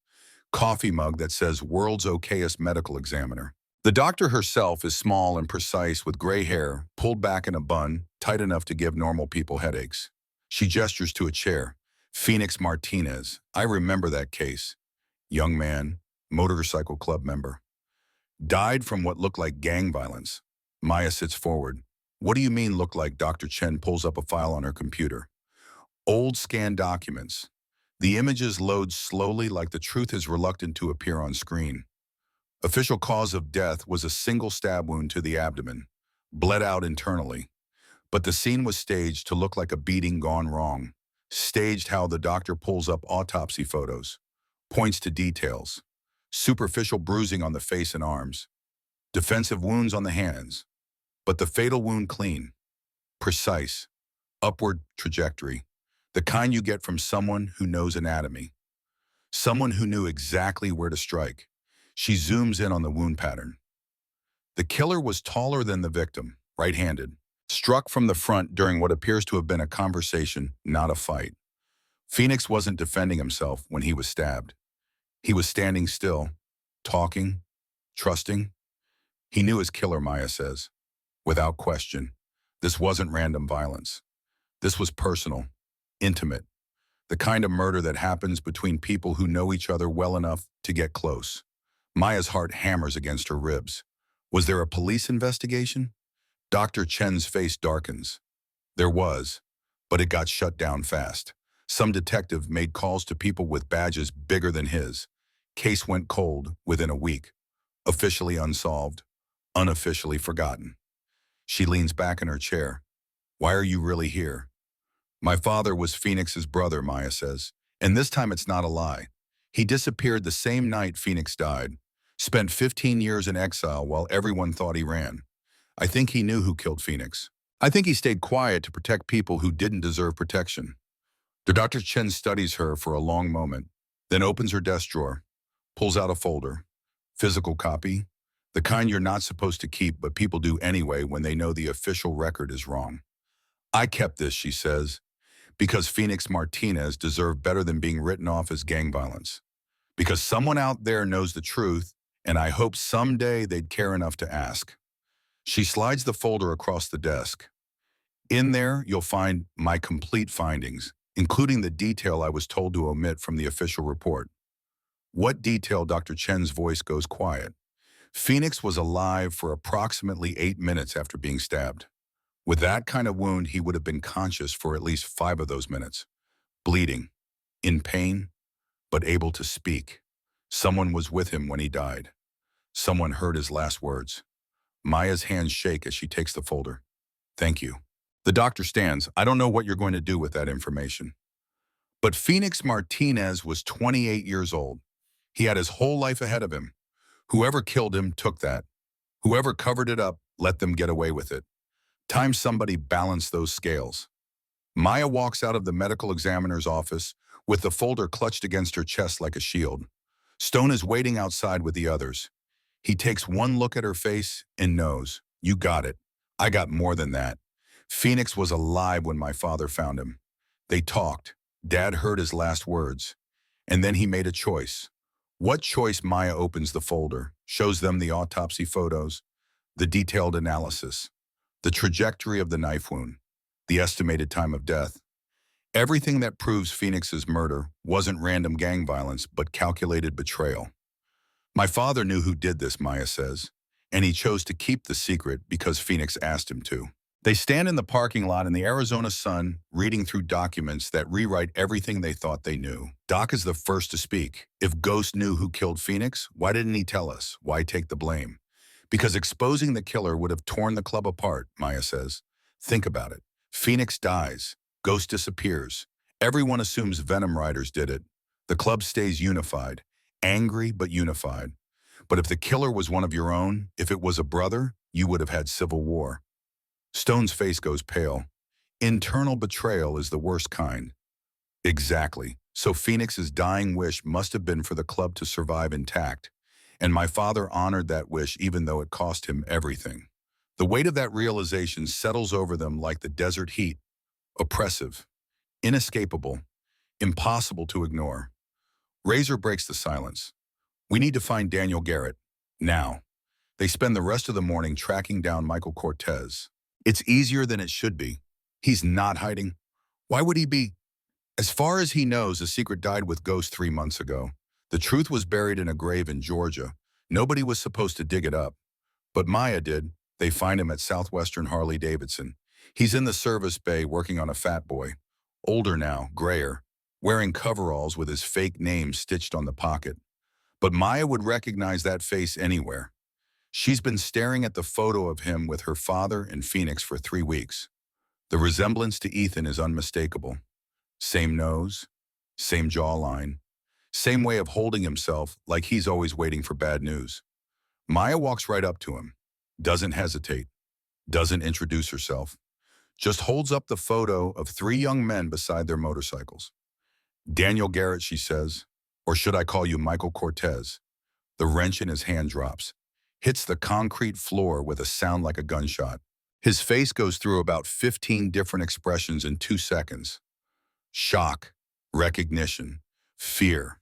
Coffee mug that says world's okayest medical examiner. The doctor herself is small and precise with gray hair, pulled back in a bun, tight enough to give normal people headaches. She gestures to a chair. Phoenix Martinez. I remember that case. Young man, motorcycle club member. Died from what looked like gang violence. Maya sits forward. What do you mean looked like? Dr. Chen pulls up a file on her computer. Old scanned documents. The images load slowly like the truth is reluctant to appear on screen. Official cause of death was a single stab wound to the abdomen. Bled out internally. But the scene was staged to look like a beating gone wrong. Staged how the doctor pulls up autopsy photos. Points to details. Superficial bruising on the face and arms. Defensive wounds on the hands. But the fatal wound clean. Precise. Upward trajectory. The kind you get from someone who knows anatomy. Someone who knew exactly where to strike. She zooms in on the wound pattern. The killer was taller than the victim, right-handed. Struck from the front during what appears to have been a conversation, not a fight. Phoenix wasn't defending himself when he was stabbed. He was standing still, talking, trusting. He knew his killer, Maya says. Without question, this wasn't random violence. This was personal, intimate, the kind of murder that happens between people who know each other well enough to get close. Maya's heart hammers against her ribs. Was there a police investigation? Dr. Chen's face darkens. There was, but it got shut down fast. Some detective made calls to people with badges bigger than his. Case went cold within a week. Officially unsolved, unofficially forgotten. She leans back in her chair. Why are you really here? My father was Phoenix's brother, Maya says. And this time it's not a lie. He disappeared the same night Phoenix died. Spent 15 years in exile while everyone thought he ran. I think he knew who killed Phoenix. I think he stayed quiet to protect people who didn't deserve protection. Dr. Chen studies her for a long moment, then opens her desk drawer, pulls out a folder. Physical copy, the kind you're not supposed to keep but people do anyway when they know the official record is wrong. I kept this, she says, because Phoenix Martinez deserved better than being written off as gang violence. Because someone out there knows the truth, and I hope someday they'd care enough to ask. She slides the folder across the desk. In there, you'll find my complete findings, including the detail I was told to omit from the official report. What detail? Dr. Chen's voice goes quiet. Phoenix was alive for approximately 8 minutes after being stabbed. With that kind of wound, he would have been conscious for at least 5 of those minutes, bleeding, in pain, but able to speak. Someone was with him when he died. Someone heard his last words. Maya's hands shake as she takes the folder. Thank you. The doctor stands. I don't know what you're going to do with that information. But Phoenix Martinez was 28 years old. He had his whole life ahead of him. Whoever killed him took that. Whoever covered it up let them get away with it. Time somebody balanced those scales. Maya walks out of the medical examiner's office with the folder clutched against her chest like a shield. Stone is waiting outside with the others. He takes one look at her face and knows, you got it. I got more than that. Phoenix was alive when my father found him. They talked. Dad heard his last words. And then he made a choice. What choice? Maya opens the folder, shows them the autopsy photos, the detailed analysis, the trajectory of the knife wound, the estimated time of death. Everything that proves Phoenix's murder wasn't random gang violence, but calculated betrayal. My father knew who did this, Maya says, and he chose to keep the secret because Phoenix asked him to. They stand in the parking lot in the Arizona sun, reading through documents that rewrite everything they thought they knew. Doc is the first to speak. If Ghost knew who killed Phoenix, why didn't he tell us? Why take the blame? Because exposing the killer would have torn the club apart, Maya says. Think about it. Phoenix dies. Ghost disappears. Everyone assumes Venom Riders did it. The club stays unified. Angry, but unified. But if the killer was one of your own, if it was a brother, you would have had civil war. Stone's face goes pale. Internal betrayal is the worst kind. Exactly. So Phoenix's dying wish must have been for the club to survive intact. And my father honored that wish even though it cost him everything. The weight of that realization settles over them like the desert heat. Oppressive. Inescapable. Impossible to ignore. Razor breaks the silence. We need to find Daniel Garrett. Now. They spend the rest of the morning tracking down Michael Cortez. It's easier than it should be. He's not hiding. Why would he be? As far as he knows, the secret died with Ghost 3 months ago. The truth was buried in a grave in Georgia. Nobody was supposed to dig it up. But Maya did. They find him at Southwestern Harley-Davidson. He's in the service bay working on a fat boy. Older now, grayer, wearing coveralls with his fake name stitched on the pocket. But Maya would recognize that face anywhere. She's been staring at the photo of him with her father and Phoenix for 3 weeks. The resemblance to Ethan is unmistakable. Same nose, same jawline, same way of holding himself like he's always waiting for bad news. Maya walks right up to him, doesn't hesitate, doesn't introduce herself, just holds up the photo of 3 young men beside their motorcycles. Daniel Garrett, she says, or should I call you Michael Cortez? The wrench in his hand drops, hits the concrete floor with a sound like a gunshot. His face goes through about 15 different expressions in 2 seconds. Shock, recognition, fear,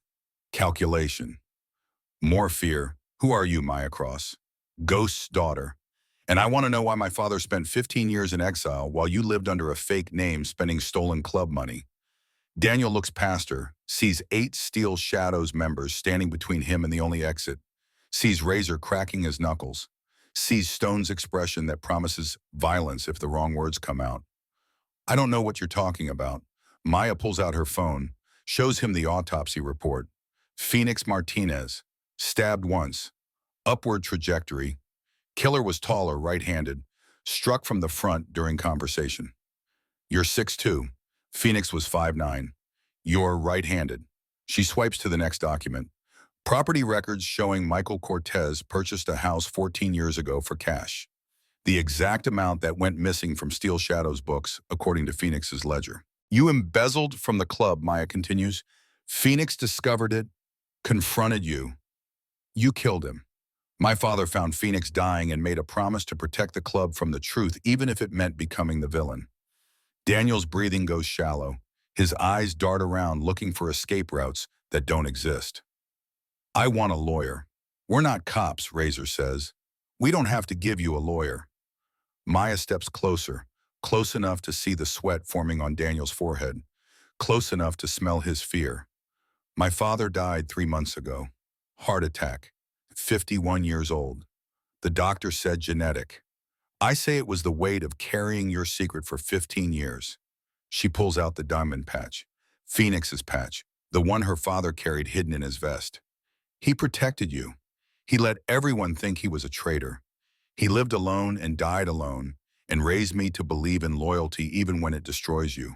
calculation. More fear. Who are you, Maya Cross? Ghost's daughter. And I want to know why my father spent 15 years in exile while you lived under a fake name spending stolen club money. Daniel looks past her, sees 8 Steel Shadows members standing between him and the only exit, sees Razor cracking his knuckles, sees Stone's expression that promises violence if the wrong words come out. I don't know what you're talking about. Maya pulls out her phone, shows him the autopsy report. Phoenix Martinez, stabbed once, upward trajectory. Killer was taller, right-handed, struck from the front during conversation. You're 6'2". Phoenix was 5'9". You're right-handed. She swipes to the next document. Property records showing Michael Cortez purchased a house 14 years ago for cash. The exact amount that went missing from Steel Shadow's books, according to Phoenix's ledger. You embezzled from the club, Maya continues. Phoenix discovered it, confronted you. You killed him. My father found Phoenix dying and made a promise to protect the club from the truth, even if it meant becoming the villain. Daniel's breathing goes shallow. His eyes dart around looking for escape routes that don't exist. I want a lawyer. We're not cops, Razor says. We don't have to give you a lawyer. Maya steps closer, close enough to see the sweat forming on Daniel's forehead, close enough to smell his fear. My father died 3 months ago. Heart attack. 51 years old. The doctor said genetic. I say it was the weight of carrying your secret for 15 years. She pulls out the diamond patch. Phoenix's patch, the one her father carried hidden in his vest. He protected you. He let everyone think he was a traitor. He lived alone and died alone, and raised me to believe in loyalty even when it destroys you.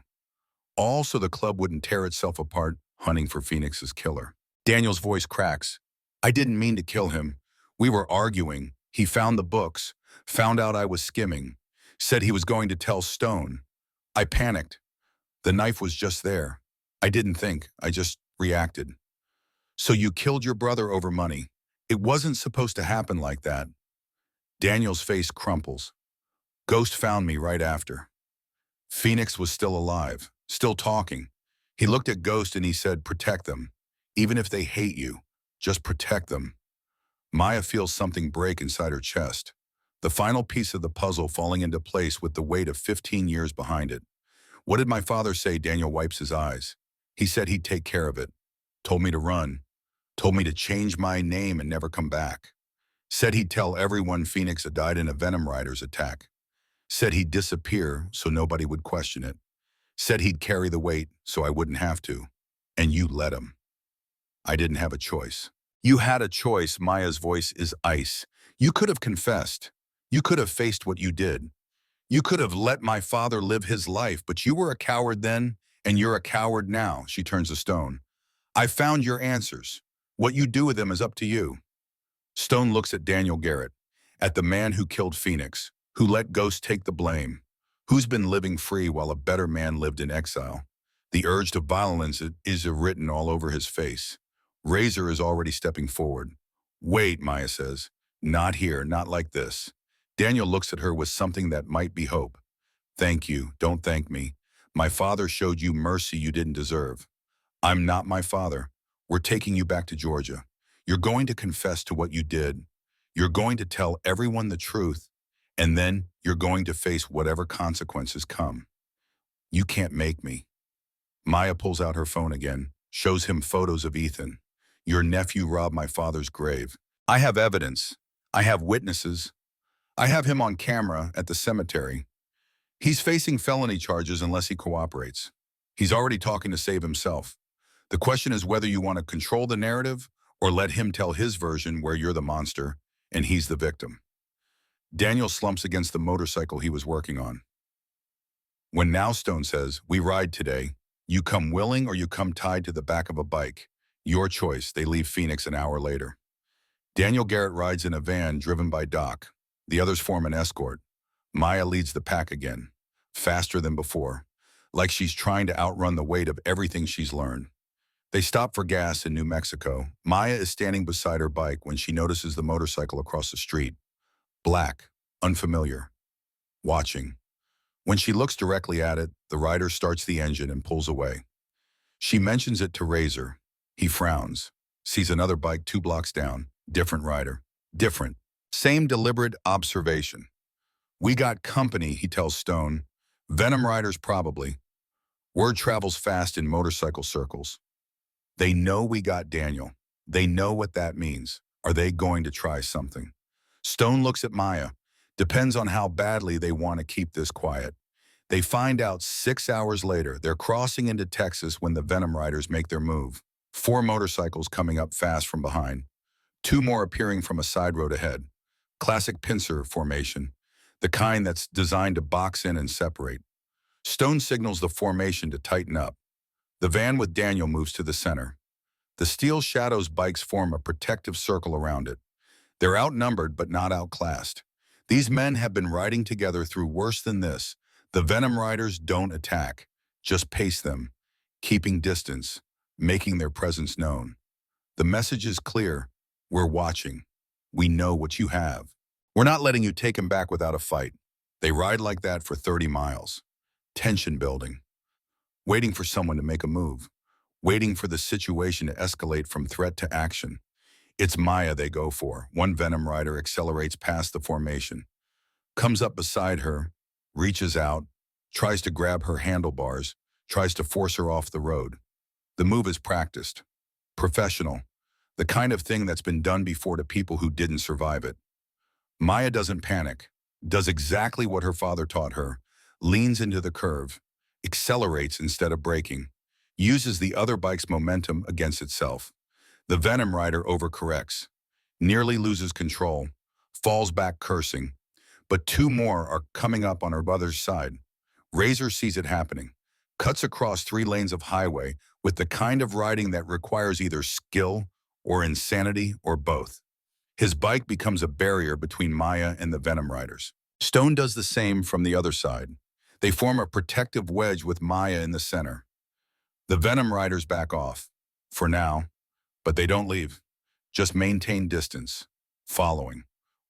All so the club wouldn't tear itself apart hunting for Phoenix's killer. Daniel's voice cracks. I didn't mean to kill him. We were arguing. He found the books, found out I was skimming, said he was going to tell Stone. I panicked. The knife was just there. I didn't think. I just reacted. So you killed your brother over money. It wasn't supposed to happen like that. Daniel's face crumples. Ghost found me right after. Phoenix was still alive, still talking. He looked at Ghost and he said, protect them. Even if they hate you, just protect them. Maya feels something break inside her chest. The final piece of the puzzle falling into place with the weight of 15 years behind it. What did my father say? Daniel wipes his eyes. He said he'd take care of it. Told me to run. Told me to change my name and never come back. Said he'd tell everyone Phoenix had died in a Venom Rider's attack. Said he'd disappear so nobody would question it. Said he'd carry the weight so I wouldn't have to. And you let him. I didn't have a choice. You had a choice. Maya's voice is ice. You could have confessed. You could have faced what you did. You could have let my father live his life, but you were a coward then, and you're a coward now. She turns to Stone. I found your answers. What you do with them is up to you. Stone looks at Daniel Garrett, at the man who killed Phoenix, who let Ghost take the blame, who's been living free while a better man lived in exile. The urge to violence is written all over his face. Razor is already stepping forward. Wait, Maya says. Not here, not like this. Daniel looks at her with something that might be hope. Thank you, don't thank me. My father showed you mercy you didn't deserve. I'm not my father. We're taking you back to Georgia. You're going to confess to what you did. You're going to tell everyone the truth, and then you're going to face whatever consequences come. You can't make me. Maya pulls out her phone again, shows him photos of Ethan. Your nephew robbed my father's grave. I have evidence. I have witnesses. I have him on camera at the cemetery. He's facing felony charges unless he cooperates. He's already talking to save himself. The question is whether you want to control the narrative or let him tell his version where you're the monster and he's the victim. Daniel slumps against the motorcycle he was working on. When Now Stone says, we ride today, you come willing or you come tied to the back of a bike. Your choice. They leave Phoenix an hour later. Daniel Garrett rides in a van driven by Doc. The others form an escort. Maya leads the pack again, faster than before, like she's trying to outrun the weight of everything she's learned. They stop for gas in New Mexico. Maya is standing beside her bike when she notices the motorcycle across the street. Black, unfamiliar, watching. When she looks directly at it, the rider starts the engine and pulls away. She mentions it to Razor. He frowns, sees another bike 2 blocks down, different rider, different, same deliberate observation. We got company, he tells Stone. Venom riders probably. Word travels fast in motorcycle circles. They know we got Daniel. They know what that means. Are they going to try something? Stone looks at Maya. Depends on how badly they want to keep this quiet. They find out 6 hours later they're crossing into Texas when the Venom riders make their move. 4 motorcycles coming up fast from behind. 2 more appearing from a side road ahead. Classic pincer formation, the kind that's designed to box in and separate. Stone signals the formation to tighten up. The van with Daniel moves to the center. The Steel Shadow's bikes form a protective circle around it. They're outnumbered but not outclassed. These men have been riding together through worse than this. The Venom Riders don't attack, just pace them, keeping distance, making their presence known. The message is clear. We're watching. We know what you have. We're not letting you take him back without a fight. They ride like that for 30 miles. Tension building. Waiting for someone to make a move. Waiting for the situation to escalate from threat to action. It's Maya they go for. One Venom Rider accelerates past the formation, comes up beside her, reaches out, tries to grab her handlebars, tries to force her off the road. The move is practiced, professional, the kind of thing that's been done before to people who didn't survive it. Maya doesn't panic, does exactly what her father taught her, leans into the curve, accelerates instead of braking, uses the other bike's momentum against itself. The Venom Rider overcorrects, nearly loses control, falls back cursing, but two more are coming up on her brother's side. Razor sees it happening, cuts across 3 lanes of highway with the kind of riding that requires either skill or insanity or both. His bike becomes a barrier between Maya and the Venom Riders. Stone does the same from the other side. They form a protective wedge with Maya in the center. The Venom Riders back off, for now, but they don't leave, just maintain distance, following,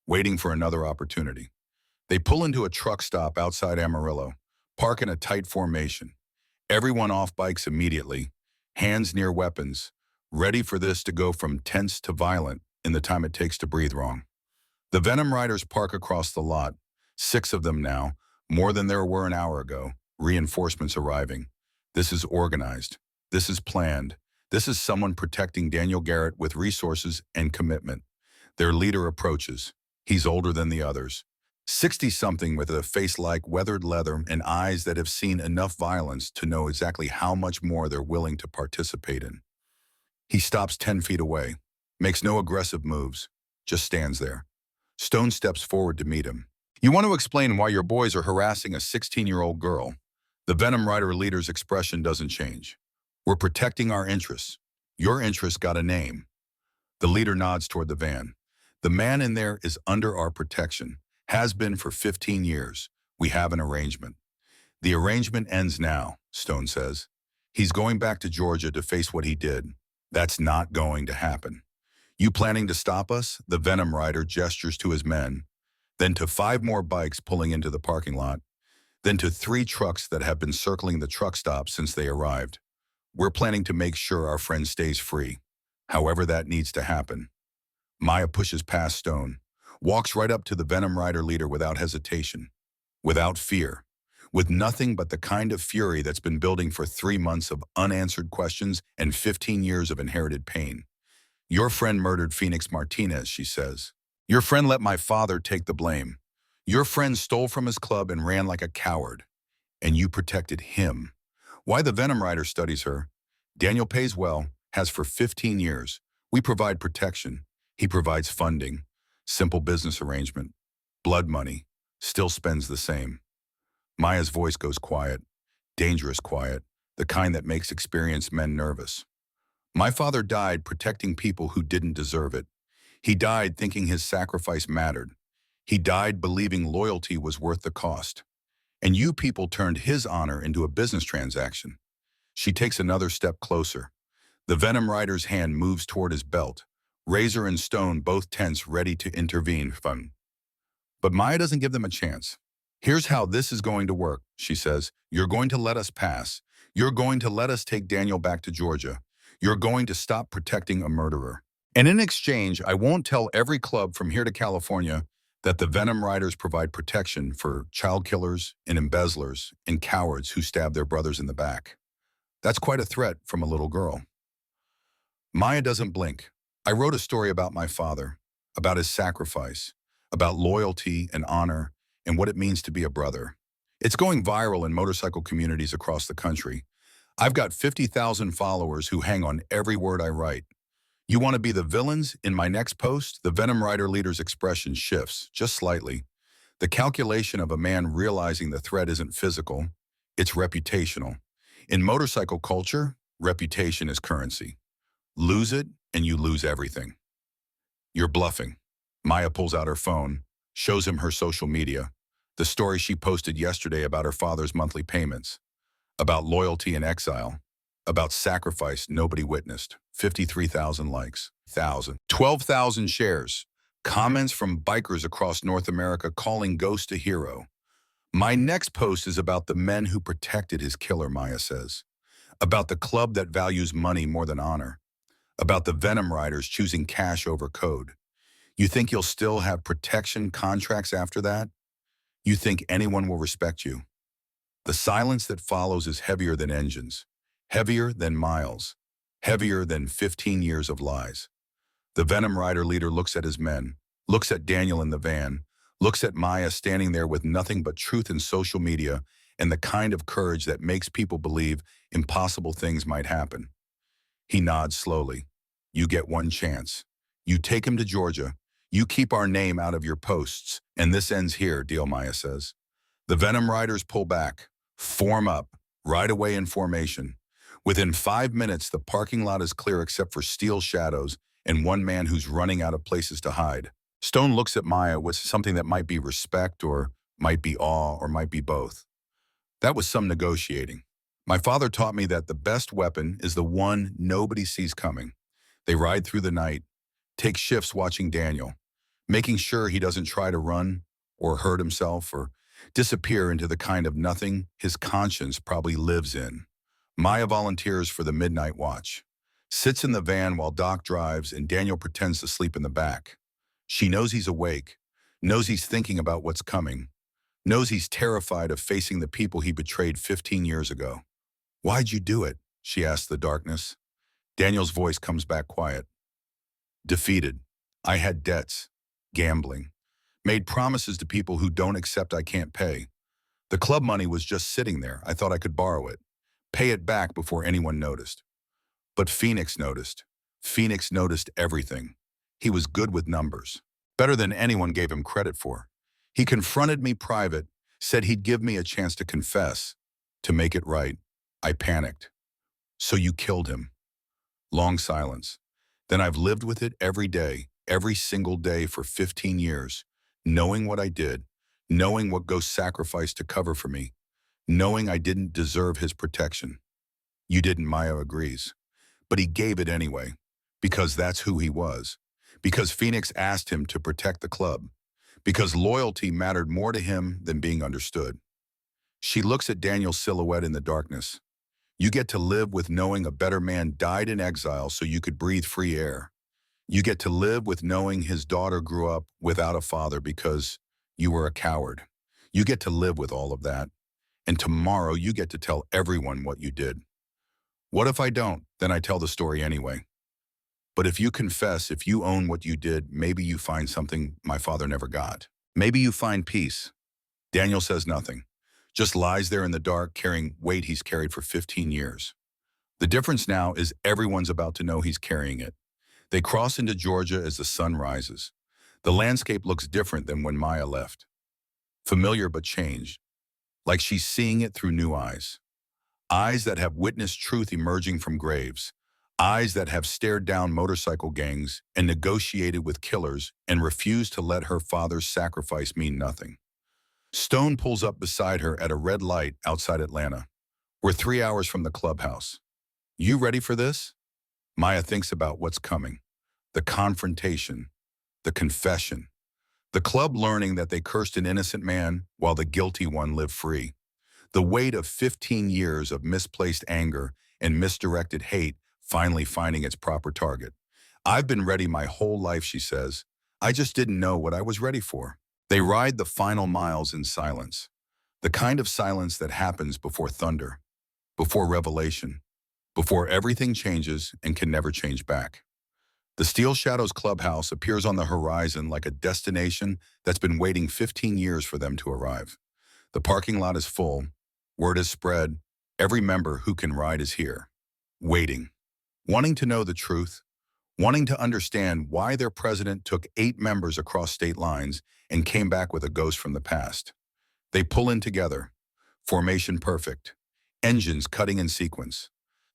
waiting for another opportunity. They pull into a truck stop outside Amarillo, park in a tight formation. Everyone off bikes immediately, hands near weapons, ready for this to go from tense to violent in the time it takes to breathe wrong. The Venom Riders park across the lot, 6 of them now, more than there were an hour ago, reinforcements arriving. This is organized. This is planned. This is someone protecting Daniel Garrett with resources and commitment. Their leader approaches. He's older than the others. 60-something with a face like weathered leather and eyes that have seen enough violence to know exactly how much more they're willing to participate in. He stops 10 feet away, makes no aggressive moves, just stands there. Stone steps forward to meet him. You want to explain why your boys are harassing a 16-year-old girl? The Venom Rider leader's expression doesn't change. We're protecting our interests. Your interests got a name. The leader nods toward the van. The man in there is under our protection. Has been for 15 years. We have an arrangement. The arrangement ends now, Stone says. He's going back to Georgia to face what he did. That's not going to happen. You planning to stop us? The Venom Rider gestures to his men, then to 5 more bikes pulling into the parking lot, then to 3 trucks that have been circling the truck stop since they arrived. We're planning to make sure our friend stays free, however that needs to happen. Maya pushes past Stone, walks right up to the Venom Rider leader without hesitation, without fear, with nothing but the kind of fury that's been building for 3 months of unanswered questions and 15 years of inherited pain. Your friend murdered Phoenix Martinez, she says. Your friend let my father take the blame. Your friend stole from his club and ran like a coward, and you protected him. Why the Venom Rider studies her? Daniel pays well, has for 15 years. We provide protection. He provides funding. Simple business arrangement. Blood money. Still spends the same. Maya's voice goes quiet. Dangerous quiet. The kind that makes experienced men nervous. My father died protecting people who didn't deserve it. He died thinking his sacrifice mattered. He died believing loyalty was worth the cost. And you people turned his honor into a business transaction. She takes another step closer. The Venom Rider's hand moves toward his belt. Razor and Stone both tense, ready to intervene. Fun. But Maya doesn't give them a chance. Here's how this is going to work, she says. You're going to let us pass. You're going to let us take Daniel back to Georgia. You're going to stop protecting a murderer. And in exchange, I won't tell every club from here to California that the Venom Riders provide protection for child killers and embezzlers and cowards who stab their brothers in the back. That's quite a threat from a little girl. Maya doesn't blink. I wrote a story about my father, about his sacrifice, about loyalty and honor, and what it means to be a brother. It's going viral in motorcycle communities across the country. I've got 50,000 followers who hang on every word I write. You want to be the villains in my next post? The Venom Rider leader's expression shifts, just slightly. The calculation of a man realizing the threat isn't physical, it's reputational. In motorcycle culture, reputation is currency. Lose it, and you lose everything. You're bluffing. Maya pulls out her phone, Shows him her social media, the story she posted yesterday about her father's monthly payments, about loyalty in exile, about sacrifice nobody witnessed. 53,000 likes, 12,000 shares, comments from bikers across North America calling Ghost a hero. My next post is about the men who protected his killer, Maya says. About the club that values money more than honor. About the Venom riders choosing cash over code. You think you'll still have protection contracts after that? You think anyone will respect you? The silence that follows is heavier than engines, heavier than miles, heavier than 15 years of lies. The Venom Rider leader looks at his men, looks at Daniel in the van, looks at Maya standing there with nothing but truth in social media and the kind of courage that makes people believe impossible things might happen. He nods slowly. You get one chance. You take him to Georgia. You keep our name out of your posts. And this ends here, deal, Maya says. The Venom Riders pull back, form up, right away in formation. Within 5 minutes, the parking lot is clear except for steel shadows and one man who's running out of places to hide. Stone looks at Maya with something that might be respect or might be awe or might be both. That was some negotiating. My father taught me that the best weapon is the one nobody sees coming. They ride through the night, take shifts watching Daniel, making sure he doesn't try to run or hurt himself or disappear into the kind of nothing his conscience probably lives in. Maya volunteers for the midnight watch, sits in the van while Doc drives and Daniel pretends to sleep in the back. She knows he's awake, knows he's thinking about what's coming, knows he's terrified of facing the people he betrayed 15 years ago. Why'd you do it? She asks the darkness. Daniel's voice comes back quiet. Defeated. I had debts. Gambling. Made promises to people who don't accept I can't pay. The club money was just sitting there. I thought I could borrow it. Pay it back before anyone noticed. But Phoenix noticed. Phoenix noticed everything. He was good with numbers. Better than anyone gave him credit for. He confronted me private, said he'd give me a chance to confess, to make it right. I panicked. So you killed him. Long silence. Then I've lived with it every day, every single day for 15 years, knowing what I did, knowing what Ghost sacrificed to cover for me, knowing I didn't deserve his protection. You didn't, Maya agrees. But he gave it anyway, because that's who he was, because Phoenix asked him to protect the club, because loyalty mattered more to him than being understood. She looks at Daniel's silhouette in the darkness. You get to live with knowing a better man died in exile so you could breathe free air. You get to live with knowing his daughter grew up without a father because you were a coward. You get to live with all of that. And tomorrow you get to tell everyone what you did. What if I don't? Then I tell the story anyway. But if you confess, if you own what you did, maybe you find something my father never got. Maybe you find peace. Daniel says nothing. Just lies there in the dark carrying weight he's carried for 15 years. The difference now is everyone's about to know he's carrying it. They cross into Georgia as the sun rises. The landscape looks different than when Maya left. Familiar but changed. Like she's seeing it through new eyes. Eyes that have witnessed truth emerging from graves. Eyes that have stared down motorcycle gangs and negotiated with killers and refused to let her father's sacrifice mean nothing. Stone pulls up beside her at a red light outside Atlanta. We're 3 hours from the clubhouse. You ready for this? Maya thinks about what's coming. The confrontation. The confession. The club learning that they cursed an innocent man while the guilty one lived free. The weight of 15 years of misplaced anger and misdirected hate finally finding its proper target. I've been ready my whole life, she says. I just didn't know what I was ready for. They ride the final miles in silence. The kind of silence that happens before thunder, before revelation, before everything changes and can never change back. The Steel Shadows Clubhouse appears on the horizon like a destination that's been waiting 15 years for them to arrive. The parking lot is full. Word is spread. Every member who can ride is here. Waiting. Wanting to know the truth. Wanting to understand why their president took 8 members across state lines and came back with a ghost from the past. They pull in together. Formation perfect. Engines cutting in sequence.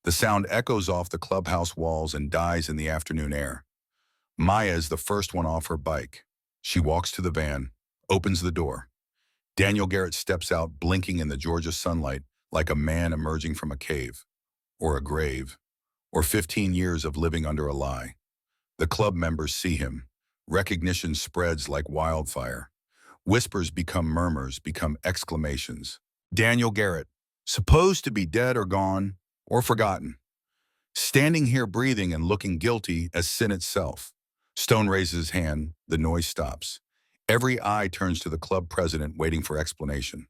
The sound echoes off the clubhouse walls and dies in the afternoon air. Maya is the first one off her bike. She walks to the van. opens the door. Daniel Garrett steps out, blinking in the Georgia sunlight like a man emerging from a cave, or a grave, or 15 years of living under a lie. The club members see him. Recognition spreads like wildfire. Whispers become murmurs, become exclamations. Daniel Garrett, supposed to be dead or gone, or forgotten. Standing here breathing and looking guilty as sin itself. Stone raises his hand, the noise stops. Every eye turns to the club president waiting for explanation.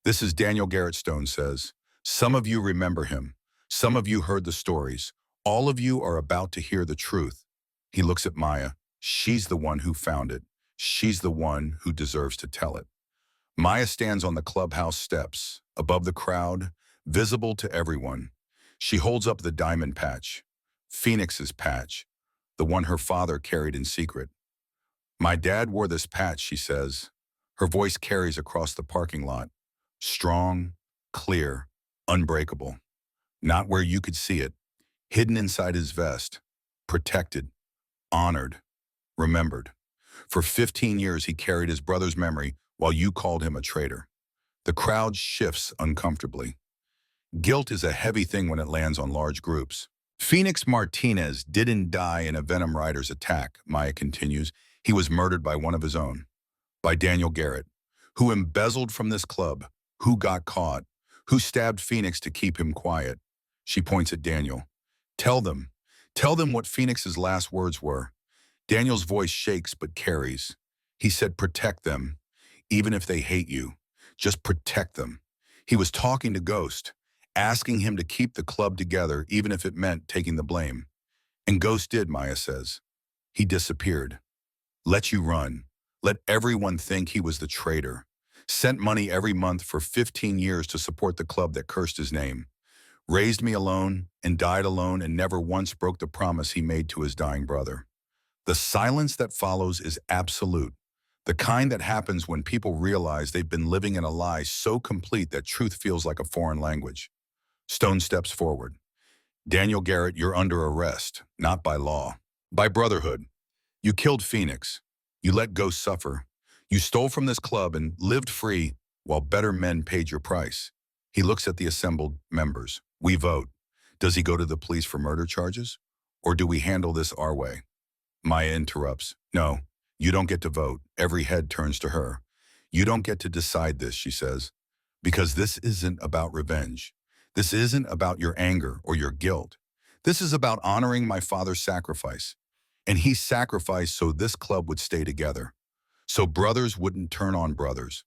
This is Daniel Garrett, Stone says. Some of you remember him. Some of you heard the stories. All of you are about to hear the truth. He looks at Maya. She's the one who found it. She's the one who deserves to tell it. Maya stands on the clubhouse steps, above the crowd, visible to everyone. She holds up the diamond patch, Phoenix's patch, the one her father carried in secret. My dad wore this patch, she says. Her voice carries across the parking lot. Strong, clear, unbreakable. Not where you could see it, hidden inside his vest, protected, honored, remembered. For 15 years he carried his brother's memory while you called him a traitor. The crowd shifts uncomfortably. Guilt is a heavy thing when it lands on large groups. Phoenix Martinez didn't die in a Venom Rider's attack, Maya continues. He was murdered by one of his own, by Daniel Garrett, who embezzled from this club, who got caught, who stabbed Phoenix to keep him quiet. She points at Daniel. Tell them what Phoenix's last words were. Daniel's voice shakes but carries. He said, protect them, even if they hate you. Just protect them. He was talking to Ghost, asking him to keep the club together even if it meant taking the blame. And Ghost did, Maya says. He disappeared. Let you run. Let everyone think he was the traitor. Sent money every month for 15 years to support the club that cursed his name. Raised me alone and died alone and never once broke the promise he made to his dying brother. The silence that follows is absolute. The kind that happens when people realize they've been living in a lie so complete that truth feels like a foreign language. Stone steps forward. Daniel Garrett, you're under arrest, not by law, by Brotherhood. You killed Phoenix. You let Ghost suffer. You stole from this club and lived free while better men paid your price. He looks at the assembled members. We vote. Does he go to the police for murder charges? Or do we handle this our way? Maya interrupts. No, you don't get to vote. Every head turns to her. You don't get to decide this, she says, because this isn't about revenge. This isn't about your anger or your guilt. This is about honoring my father's sacrifice. And he sacrificed so this club would stay together. So brothers wouldn't turn on brothers.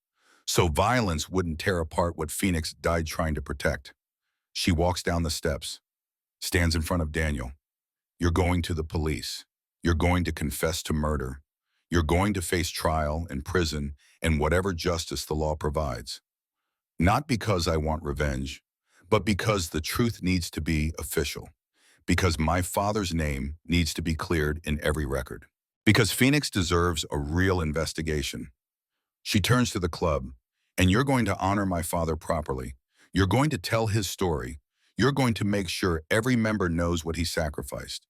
So violence wouldn't tear apart what Phoenix died trying to protect. She walks down the steps, stands in front of Daniel. You're going to the police. You're going to confess to murder. You're going to face trial and prison and whatever justice the law provides. Not because I want revenge, but because the truth needs to be official. Because my father's name needs to be cleared in every record. Because Phoenix deserves a real investigation. She turns to the club, and you're going to honor my father properly. You're going to tell his story. You're going to make sure every member knows what he sacrificed.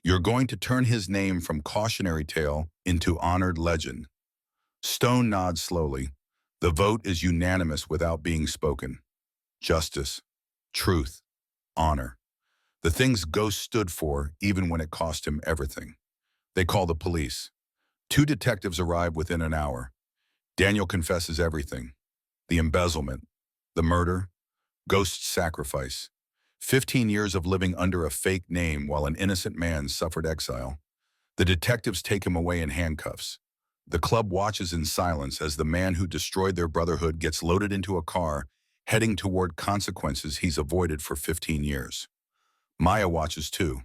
You're going to turn his name from cautionary tale into honored legend. Stone nods slowly. The vote is unanimous without being spoken. Justice, truth, honor. The things Ghost stood for, even when it cost him everything. They call the police. 2 detectives arrive within an hour. Daniel confesses everything. The embezzlement, the murder, Ghost's sacrifice. 15 years of living under a fake name while an innocent man suffered exile. The detectives take him away in handcuffs. The club watches in silence as the man who destroyed their brotherhood gets loaded into a car, heading toward consequences he's avoided for 15 years. Maya watches too,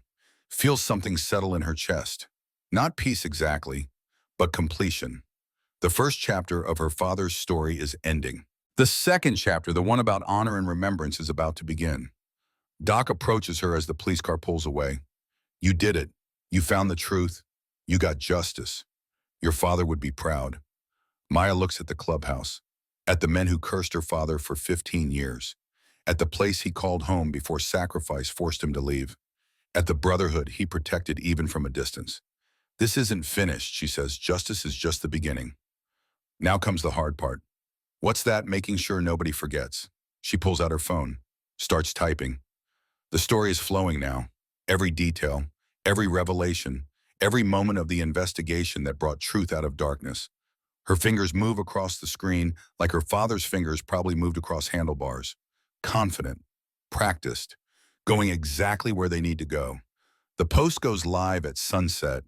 feels something settle in her chest. Not peace exactly, but completion. The first chapter of her father's story is ending. The second chapter, the one about honor and remembrance, is about to begin. Doc approaches her as the police car pulls away. You did it. You found the truth. You got justice. Your father would be proud. Maya looks at the clubhouse, at the men who cursed her father for 15 years, at the place he called home before sacrifice forced him to leave, at the brotherhood he protected even from a distance. This isn't finished, she says. Justice is just the beginning. Now comes the hard part. What's that? Making sure nobody forgets. She pulls out her phone, starts typing. The story is flowing now. Every detail, every revelation, every moment of the investigation that brought truth out of darkness. Her fingers move across the screen like her father's fingers probably moved across handlebars. Confident, practiced, going exactly where they need to go. The post goes live at sunset.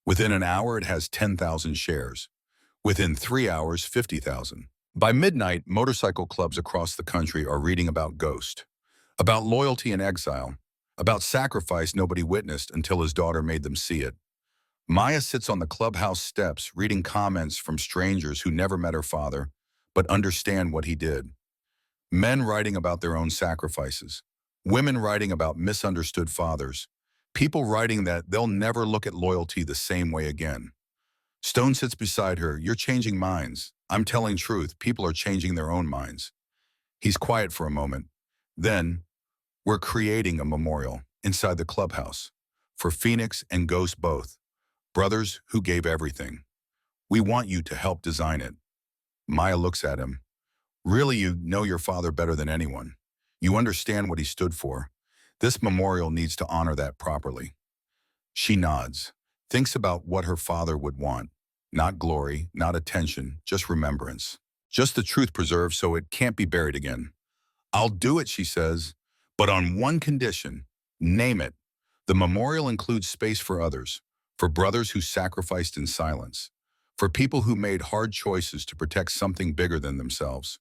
Within an hour, it has 10,000 shares. Within 3 hours, 50,000. By midnight, motorcycle clubs across the country are reading about Ghost, about loyalty in exile, about sacrifice nobody witnessed until his daughter made them see it. Maya sits on the clubhouse steps reading comments from strangers who never met her father, but understand what he did. Men writing about their own sacrifices, women writing about misunderstood fathers, people writing that they'll never look at loyalty the same way again. Stone sits beside her. You're changing minds. I'm telling truth. People are changing their own minds. He's quiet for a moment. Then, we're creating a memorial inside the clubhouse for Phoenix and Ghost both, brothers who gave everything. We want you to help design it. Maya looks at him. Really, you know your father better than anyone. You understand what he stood for. This memorial needs to honor that properly. She nods, thinks about what her father would want. Not glory, not attention, just remembrance. Just the truth preserved so it can't be buried again. I'll do it, she says, but on one condition. Name it. The memorial includes space for others, for brothers who sacrificed in silence, for people who made hard choices to protect something bigger than themselves.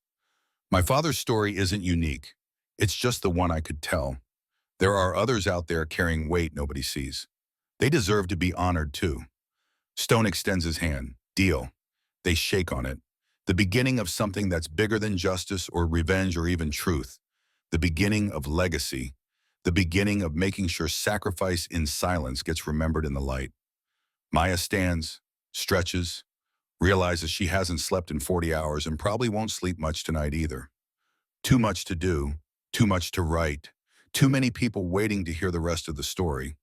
My father's story isn't unique. It's just the one I could tell. There are others out there carrying weight nobody sees. They deserve to be honored too. Stone extends his hand. Deal. They shake on it. The beginning of something that's bigger than justice or revenge or even truth. The beginning of legacy. The beginning of making sure sacrifice in silence gets remembered in the light. Maya stands, stretches, realizes she hasn't slept in 40 hours and probably won't sleep much tonight either. Too much to do, too much to write, too many people waiting to hear the rest of the story.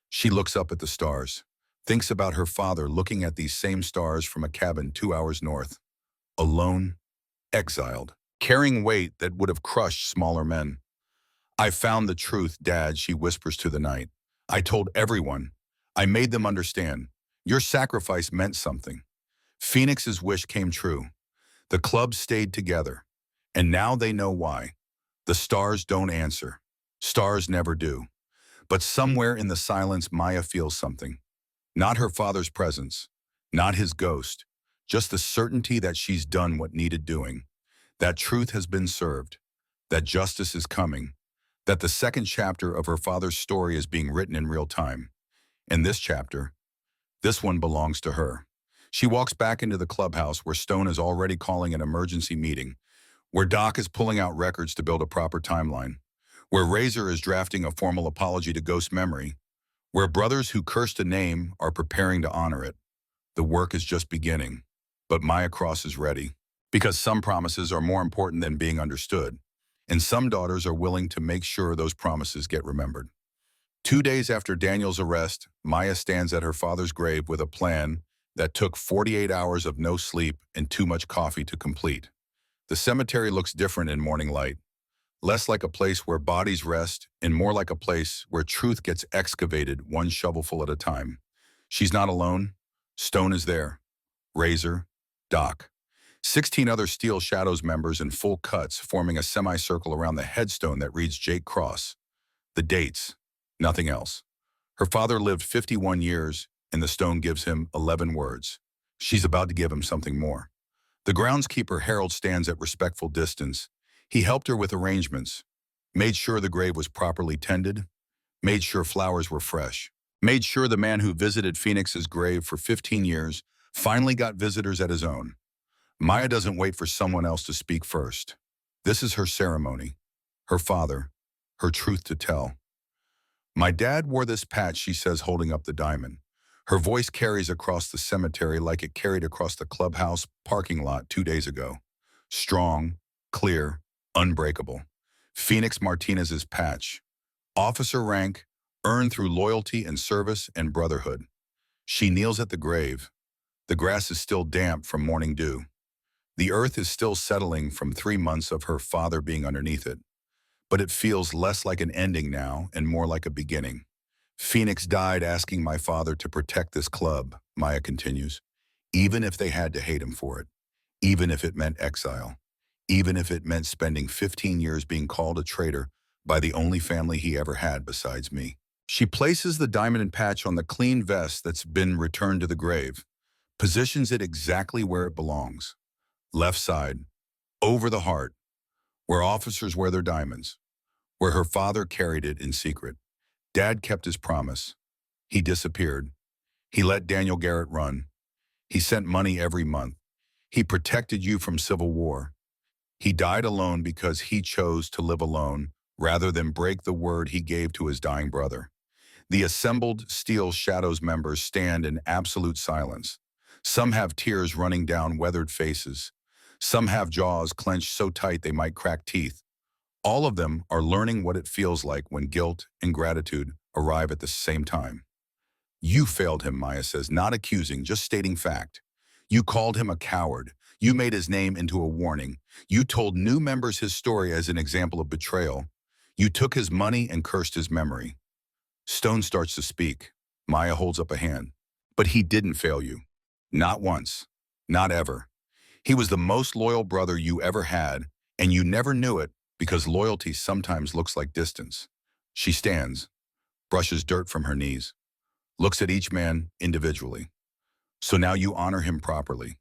She looks up at the stars, thinks about her father looking at these same stars from a cabin 2 hours north. Alone, exiled, carrying weight that would have crushed smaller men. I found the truth, Dad, she whispers to the night. I told everyone. I made them understand. Your sacrifice meant something. Phoenix's wish came true. The club stayed together. And now they know why. The stars don't answer. Stars never do. But somewhere in the silence, Maya feels something. Not her father's presence, not his ghost, just the certainty that she's done what needed doing, that truth has been served, that justice is coming, that the second chapter of her father's story is being written in real time. And this chapter, this one belongs to her. She walks back into the clubhouse where Stone is already calling an emergency meeting, where Doc is pulling out records to build a proper timeline, where Razor is drafting a formal apology to Ghost Memory, where brothers who cursed a name are preparing to honor it. The work is just beginning, but Maya Cross is ready, because some promises are more important than being understood, and some daughters are willing to make sure those promises get remembered. 2 days after Daniel's arrest, Maya stands at her father's grave with a plan that took 48 hours of no sleep and too much coffee to complete. The cemetery looks different in morning light, less like a place where bodies rest and more like a place where truth gets excavated one shovelful at a time. She's not alone. Stone is there. Razor, Doc. 16 other Steel Shadows members in full cuts forming a semicircle around the headstone that reads Jake Cross. The dates, nothing else. Her father lived 51 years, and the stone gives him 11 words. She's about to give him something more. The groundskeeper Harold stands at respectful distance. He helped her with arrangements, made sure the grave was properly tended, made sure flowers were fresh, made sure the man who visited Phoenix's grave for 15 years finally got visitors at his own. Maya doesn't wait for someone else to speak first. This is her ceremony, her father, her truth to tell. My dad wore this patch, she says, holding up the diamond. Her voice carries across the cemetery like it carried across the clubhouse parking lot 2 days ago. Strong, clear, unbreakable. Phoenix Martinez's patch. Officer rank, earned through loyalty and service and brotherhood. She kneels at the grave. The grass is still damp from morning dew. The earth is still settling from 3 months of her father being underneath it, but it feels less like an ending now and more like a beginning. Phoenix died asking my father to protect this club, Maya continues, even if they had to hate him for it, even if it meant exile, even if it meant spending 15 years being called a traitor by the only family he ever had besides me. She places the diamond and patch on the clean vest that's been returned to the grave, positions it exactly where it belongs. Left side, over the heart, where officers wear their diamonds, where her father carried it in secret. Dad kept his promise. He disappeared. He let Daniel Garrett run. He sent money every month. He protected you from civil war. He died alone because he chose to live alone rather than break the word he gave to his dying brother. The assembled Steel Shadows members stand in absolute silence. Some have tears running down weathered faces. Some have jaws clenched so tight they might crack teeth. All of them are learning what it feels like when guilt and gratitude arrive at the same time. You failed him, Maya says, not accusing, just stating fact. You called him a coward. You made his name into a warning. You told new members his story as an example of betrayal. You took his money and cursed his memory. Stone starts to speak. Maya holds up a hand. But he didn't fail you. Not once. Not ever. He was the most loyal brother you ever had, and you never knew it because loyalty sometimes looks like distance. She stands, brushes dirt from her knees, looks at each man individually. So now you honor him properly.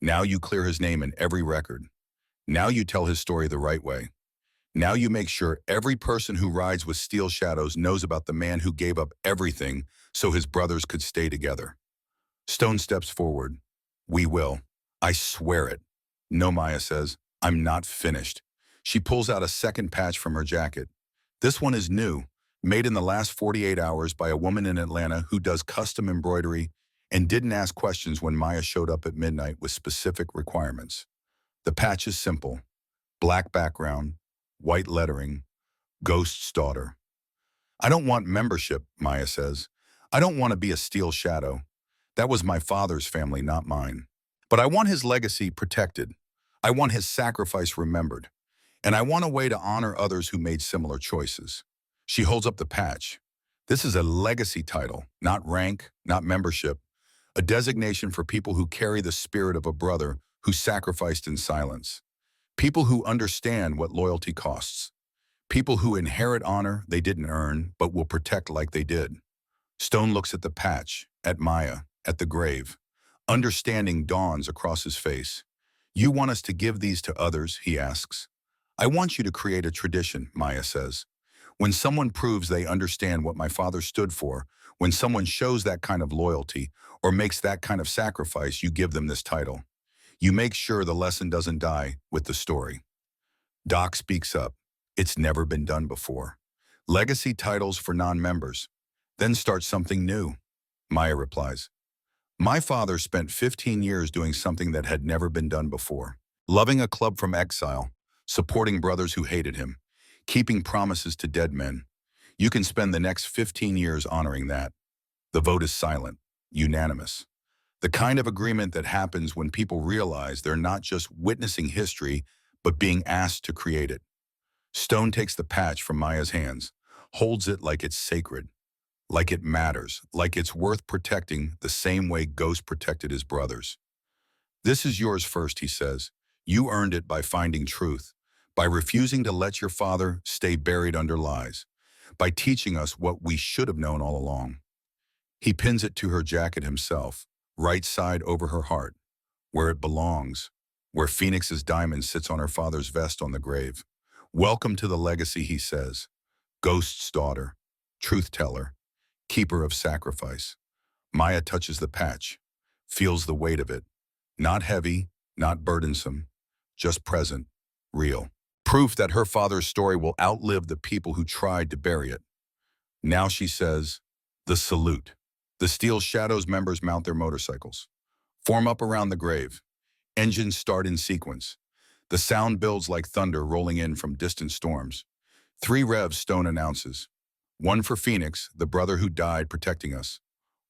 Now you clear his name in every record. Now you tell his story the right way. Now you make sure every person who rides with Steel Shadows knows about the man who gave up everything so his brothers could stay together. Stone steps forward. We will. I swear it. No, Maya says. I'm not finished. She pulls out a second patch from her jacket. This one is new, made in the last 48 hours by a woman in Atlanta who does custom embroidery and didn't ask questions when Maya showed up at midnight with specific requirements. The patch is simple. Black background, white lettering, Ghost's daughter. I don't want membership, Maya says. I don't want to be a Steel Shadow. That was my father's family, not mine. But I want his legacy protected. I want his sacrifice remembered. And I want a way to honor others who made similar choices. She holds up the patch. This is a legacy title, not rank, not membership. A designation for people who carry the spirit of a brother who sacrificed in silence. People who understand what loyalty costs. People who inherit honor they didn't earn, but will protect like they did. Stone looks at the patch, at Maya, at the grave. Understanding dawns across his face. You want us to give these to others, he asks. I want you to create a tradition, Maya says. When someone proves they understand what my father stood for, when someone shows that kind of loyalty or makes that kind of sacrifice, you give them this title. You make sure the lesson doesn't die with the story. Doc speaks up. It's never been done before. Legacy titles for non-members. Then start something new. Maya replies. My father spent 15 years doing something that had never been done before. Loving a club from exile, supporting brothers who hated him, keeping promises to dead men. You can spend the next 15 years honoring that. The vote is silent, unanimous. The kind of agreement that happens when people realize they're not just witnessing history, but being asked to create it. Stone takes the patch from Maya's hands, holds it like it's sacred, like it matters, like it's worth protecting the same way Ghost protected his brothers. This is yours first, he says. You earned it by finding truth, by refusing to let your father stay buried under lies, by teaching us what we should have known all along. He pins it to her jacket himself, right side over her heart, where it belongs, where Phoenix's diamond sits on her father's vest on the grave. Welcome to the legacy, he says. Ghost's daughter, truth teller, keeper of sacrifice. Maya touches the patch, feels the weight of it. Not heavy, not burdensome, just present, real. Proof that her father's story will outlive the people who tried to bury it. Now she says, the salute. The Steel Shadows members mount their motorcycles, form up around the grave. Engines start in sequence. The sound builds like thunder rolling in from distant storms. 3 revs, Stone announces. 1 for Phoenix, the brother who died protecting us.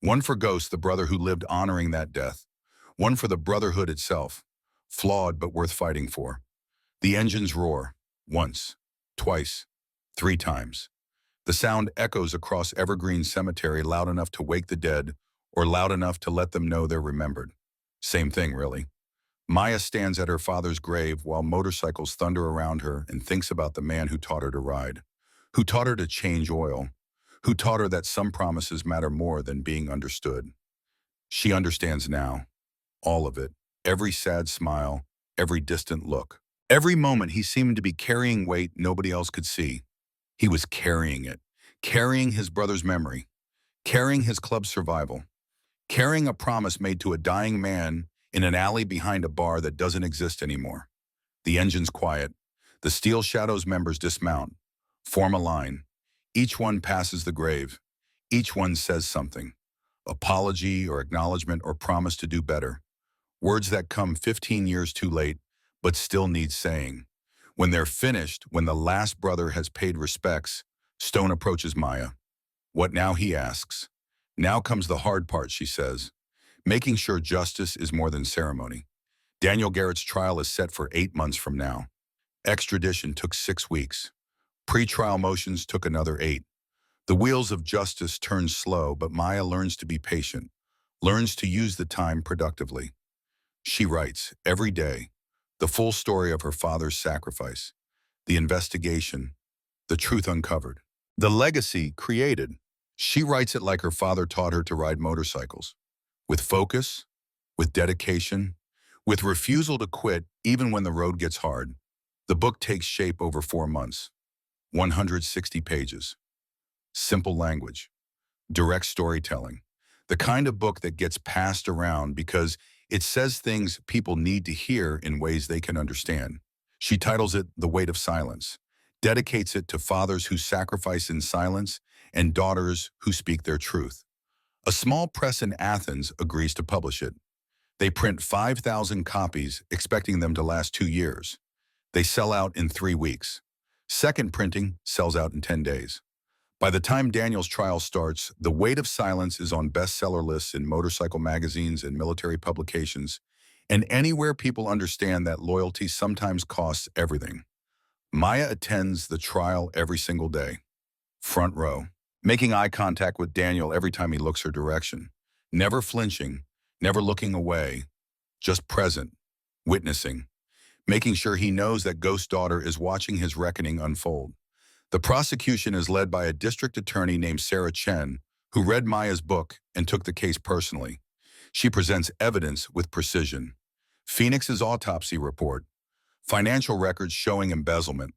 1 for Ghost, the brother who lived honoring that death. 1 for the Brotherhood itself. flawed but worth fighting for. The engines roar, once, twice, three times. The sound echoes across Evergreen Cemetery, loud enough to wake the dead or loud enough to let them know they're remembered. Same thing, really. Maya stands at her father's grave while motorcycles thunder around her and thinks about the man who taught her to ride, who taught her to change oil, who taught her that some promises matter more than being understood. She understands now, all of it, every sad smile, every distant look. Every moment he seemed to be carrying weight nobody else could see. He was carrying it, carrying his brother's memory, carrying his club's survival, carrying a promise made to a dying man in an alley behind a bar that doesn't exist anymore. The engine's quiet. The Steel Shadows members dismount, form a line. Each one passes the grave. Each one says something. Apology or acknowledgement or promise to do better. Words that come 15 years too late, but still need saying. When they're finished, when the last brother has paid respects, Stone approaches Maya. What now, he asks. Now comes the hard part, she says. Making sure justice is more than ceremony. Daniel Garrett's trial is set for 8 months from now. Extradition took 6 weeks. Pre-trial motions took another 8. The wheels of justice turn slow, but Maya learns to be patient, learns to use the time productively. She writes, every day, the full story of her father's sacrifice, the investigation, the truth uncovered, the legacy created. She writes it like her father taught her to ride motorcycles, with focus, with dedication, with refusal to quit even when the road gets hard. The book takes shape over 4 months, 160 pages. Simple language, direct storytelling, the kind of book that gets passed around because it says things people need to hear in ways they can understand. She titles it The Weight of Silence, dedicates it to fathers who sacrifice in silence and daughters who speak their truth. A small press in Athens agrees to publish it. They print 5,000 copies, expecting them to last 2 years. They sell out in 3 weeks. Second printing sells out in 10 days. By the time Daniel's trial starts, The Weight of Silence is on bestseller lists in motorcycle magazines and military publications, and anywhere people understand that loyalty sometimes costs everything. Maya attends the trial every single day, front row, making eye contact with Daniel every time he looks her direction, never flinching, never looking away, just present, witnessing, making sure he knows that Ghost Daughter is watching his reckoning unfold. The prosecution is led by a district attorney named Sarah Chen, who read Maya's book and took the case personally. She presents evidence with precision. Phoenix's autopsy report, financial records showing embezzlement,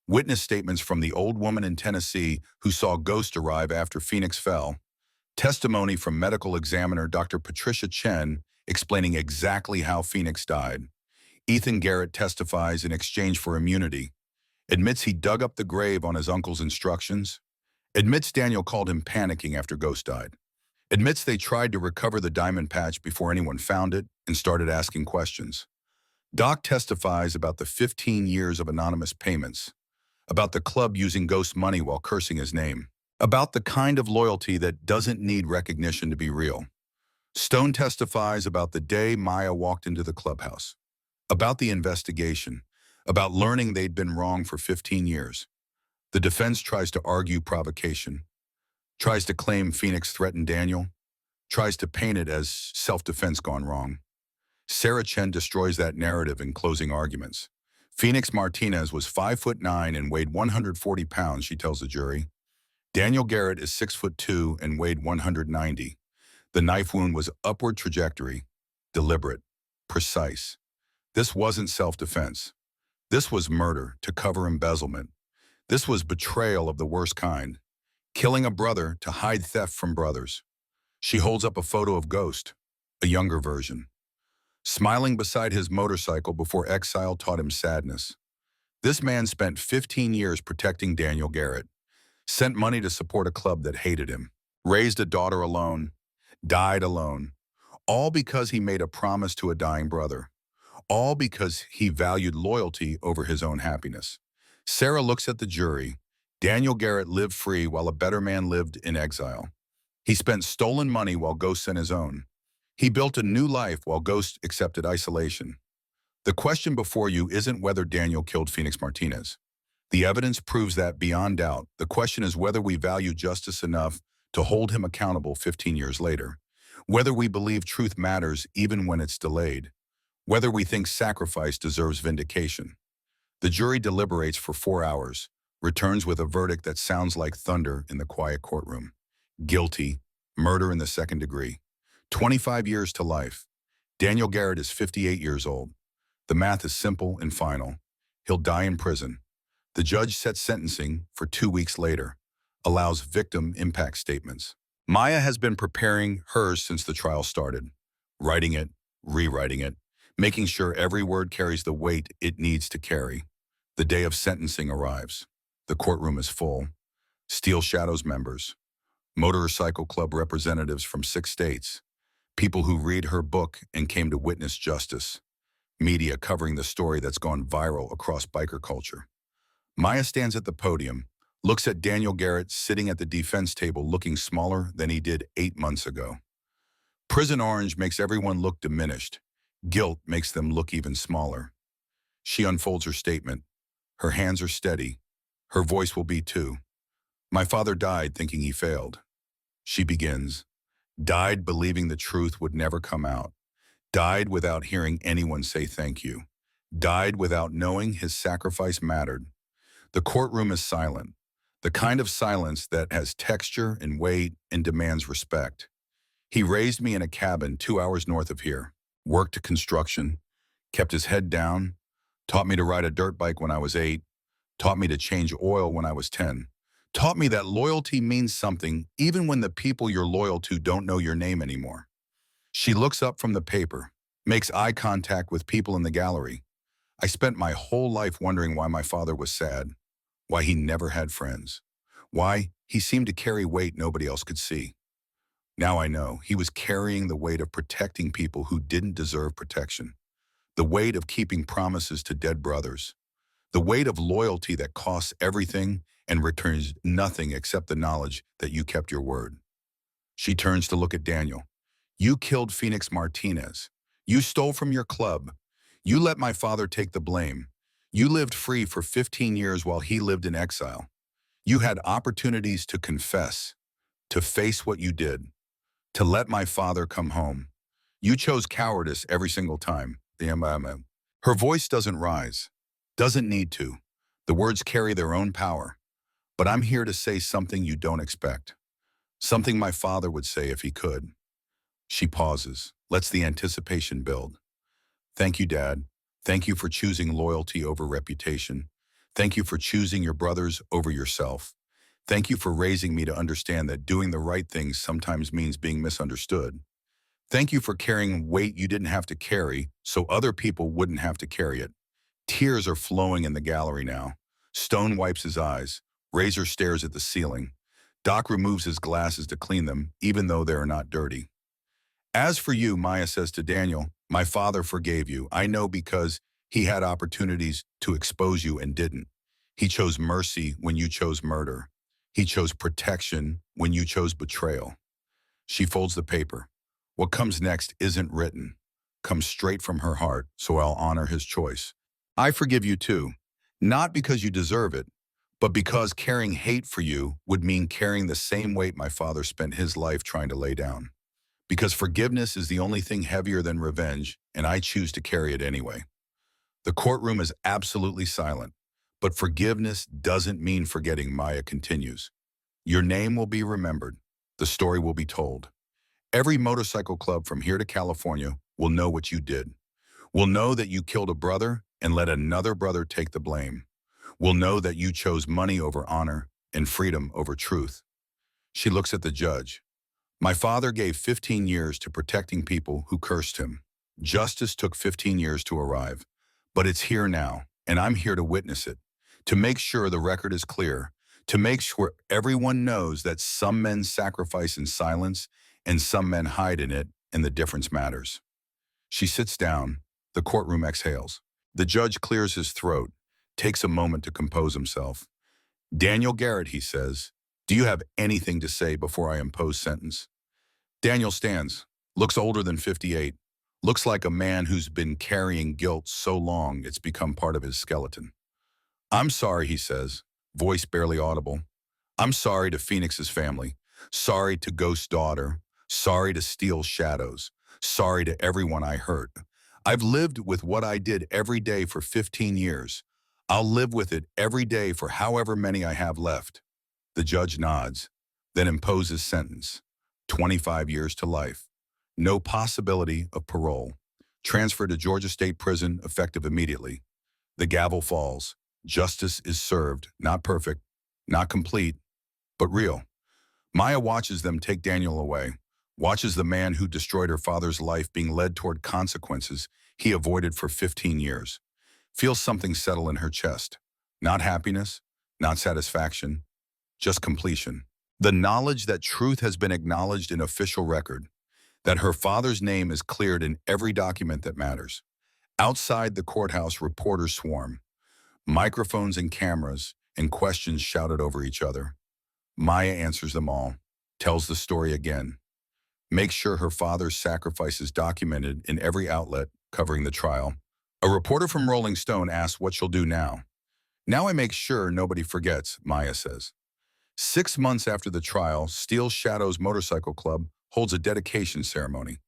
witness statements from the old woman in Tennessee who saw Ghost arrive after Phoenix fell, testimony from medical examiner Dr. Patricia Chen explaining exactly how Phoenix died. Ethan Garrett testifies in exchange for immunity, admits he dug up the grave on his uncle's instructions, admits Daniel called him panicking after Ghost died, admits they tried to recover the diamond patch before anyone found it and started asking questions. Doc testifies about the 15 years of anonymous payments, about the club using Ghost's money while cursing his name, about the kind of loyalty that doesn't need recognition to be real. Stone testifies about the day Maya walked into the clubhouse, about the investigation, about learning they'd been wrong for 15 years. The defense tries to argue provocation, tries to claim Phoenix threatened Daniel, tries to paint it as self-defense gone wrong. Sarah Chen destroys that narrative in closing arguments. Phoenix Martinez was 5'9" and weighed 140 pounds, she tells the jury. Daniel Garrett is 6'2" and weighed 190. The knife wound was upward trajectory, deliberate, precise. This wasn't self-defense. This was murder to cover embezzlement. This was betrayal of the worst kind. Killing a brother to hide theft from brothers. She holds up a photo of Ghost, a younger version, smiling beside his motorcycle before exile taught him sadness. This man spent 15 years protecting Daniel Garrett, sent money to support a club that hated him, raised a daughter alone, died alone, all because he made a promise to a dying brother. All because he valued loyalty over his own happiness. Sarah looks at the jury. Daniel Garrett lived free while a better man lived in exile. He spent stolen money while Ghost sent his own. He built a new life while Ghost accepted isolation. The question before you isn't whether Daniel killed Phoenix Martinez. The evidence proves that beyond doubt. The question is whether we value justice enough to hold him accountable 15 years later, whether we believe truth matters even when it's delayed, whether we think sacrifice deserves vindication. The jury deliberates for 4 hours, returns with a verdict that sounds like thunder in the quiet courtroom. Guilty, murder in the second degree. 25 years to life. Daniel Garrett is 58 years old. The math is simple and final. He'll die in prison. The judge sets sentencing for 2 weeks later, allows victim impact statements. Maya has been preparing hers since the trial started, writing it, rewriting it, making sure every word carries the weight it needs to carry. The day of sentencing arrives. The courtroom is full. Steel Shadows members, motorcycle club representatives from 6 states, people who read her book and came to witness justice, media covering the story that's gone viral across biker culture. Maya stands at the podium, looks at Daniel Garrett sitting at the defense table looking smaller than he did 8 months ago. Prison orange makes everyone look diminished. Guilt makes them look even smaller. She unfolds her statement. Her hands are steady. Her voice will be too. My father died thinking he failed. She begins. Died believing the truth would never come out. Died without hearing anyone say thank you. Died without knowing his sacrifice mattered. The courtroom is silent. The kind of silence that has texture and weight and demands respect. He raised me in a cabin 2 hours north of here, worked construction, kept his head down, taught me to ride a dirt bike when I was 8, taught me to change oil when I was 10, taught me that loyalty means something even when the people you're loyal to don't know your name anymore. She looks up from the paper, makes eye contact with people in the gallery. I spent my whole life wondering why my father was sad, why he never had friends, why he seemed to carry weight nobody else could see. Now I know he was carrying the weight of protecting people who didn't deserve protection, the weight of keeping promises to dead brothers, the weight of loyalty that costs everything and returns nothing except the knowledge that you kept your word. She turns to look at Daniel. You killed Phoenix Martinez. You stole from your club. You let my father take the blame. You lived free for 15 years while he lived in exile. You had opportunities to confess, to face what you did, to let my father come home. You chose cowardice every single time. Her voice doesn't rise, doesn't need to. The words carry their own power. But I'm here to say something you don't expect. Something my father would say if he could. She pauses, lets the anticipation build. Thank you, Dad. Thank you for choosing loyalty over reputation. Thank you for choosing your brothers over yourself. Thank you for raising me to understand that doing the right thing sometimes means being misunderstood. Thank you for carrying weight you didn't have to carry so other people wouldn't have to carry it. Tears are flowing in the gallery now. Stone wipes his eyes. Razor stares at the ceiling. Doc removes his glasses to clean them, even though they are not dirty. As for you, Maya says to Daniel, my father forgave you. I know because he had opportunities to expose you and didn't. He chose mercy when you chose murder. He chose protection when you chose betrayal. She folds the paper. What comes next isn't written, comes straight from her heart, so I'll honor his choice. I forgive you too, not because you deserve it, but because carrying hate for you would mean carrying the same weight my father spent his life trying to lay down. Because forgiveness is the only thing heavier than revenge, and I choose to carry it anyway. The courtroom is absolutely silent, but forgiveness doesn't mean forgetting. Maya continues. Your name will be remembered. The story will be told. Every motorcycle club from here to California will know what you did. Will know that you killed a brother and let another brother take the blame. Will know that you chose money over honor and freedom over truth. She looks at the judge. My father gave 15 years to protecting people who cursed him. Justice took 15 years to arrive, but it's here now, and I'm here to witness it, to make sure the record is clear, to make sure everyone knows that some men sacrifice in silence and some men hide in it, and the difference matters. She sits down. The courtroom exhales. The judge clears his throat, takes a moment to compose himself. Daniel Garrett, he says, do you have anything to say before I impose sentence? Daniel stands, looks older than 58, Looks like a man who's been carrying guilt so long it's become part of his skeleton. "I'm sorry," he says, voice barely audible. "I'm sorry to Phoenix's family. Sorry to Ghost's daughter. Sorry to Steel's shadows. Sorry to everyone I hurt. I've lived with what I did every day for 15 years. I'll live with it every day for however many I have left." The judge nods, then imposes sentence: 25 years to life. No possibility of parole. Transfer to Georgia State Prison effective immediately. The gavel falls. Justice is served, not perfect, not complete, but real. Maya watches them take Daniel away, watches the man who destroyed her father's life being led toward consequences he avoided for 15 years. Feels something settle in her chest. Not happiness, not satisfaction, just completion. The knowledge that truth has been acknowledged in official record, that her father's name is cleared in every document that matters. Outside the courthouse, reporters swarm. Microphones and cameras, and questions shouted over each other. Maya answers them all, tells the story again, makes sure her father's sacrifice is documented in every outlet covering the trial. A reporter from Rolling Stone asks what she'll do now. "Now I make sure nobody forgets," Maya says. 6 months after the trial, Steel Shadows Motorcycle Club holds a dedication ceremony.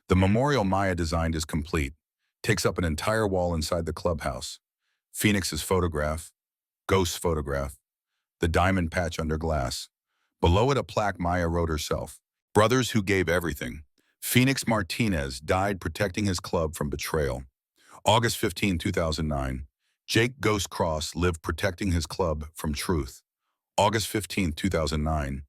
The memorial Maya designed is complete, takes up an entire wall inside the clubhouse. Phoenix's photograph, Ghost's photograph, the diamond patch under glass. Below it, a plaque Maya wrote herself. "Brothers who gave everything." Phoenix Martinez died protecting his club from betrayal. August 15, 2009. Jake Ghost Cross lived protecting his club from truth. August 15, 2009.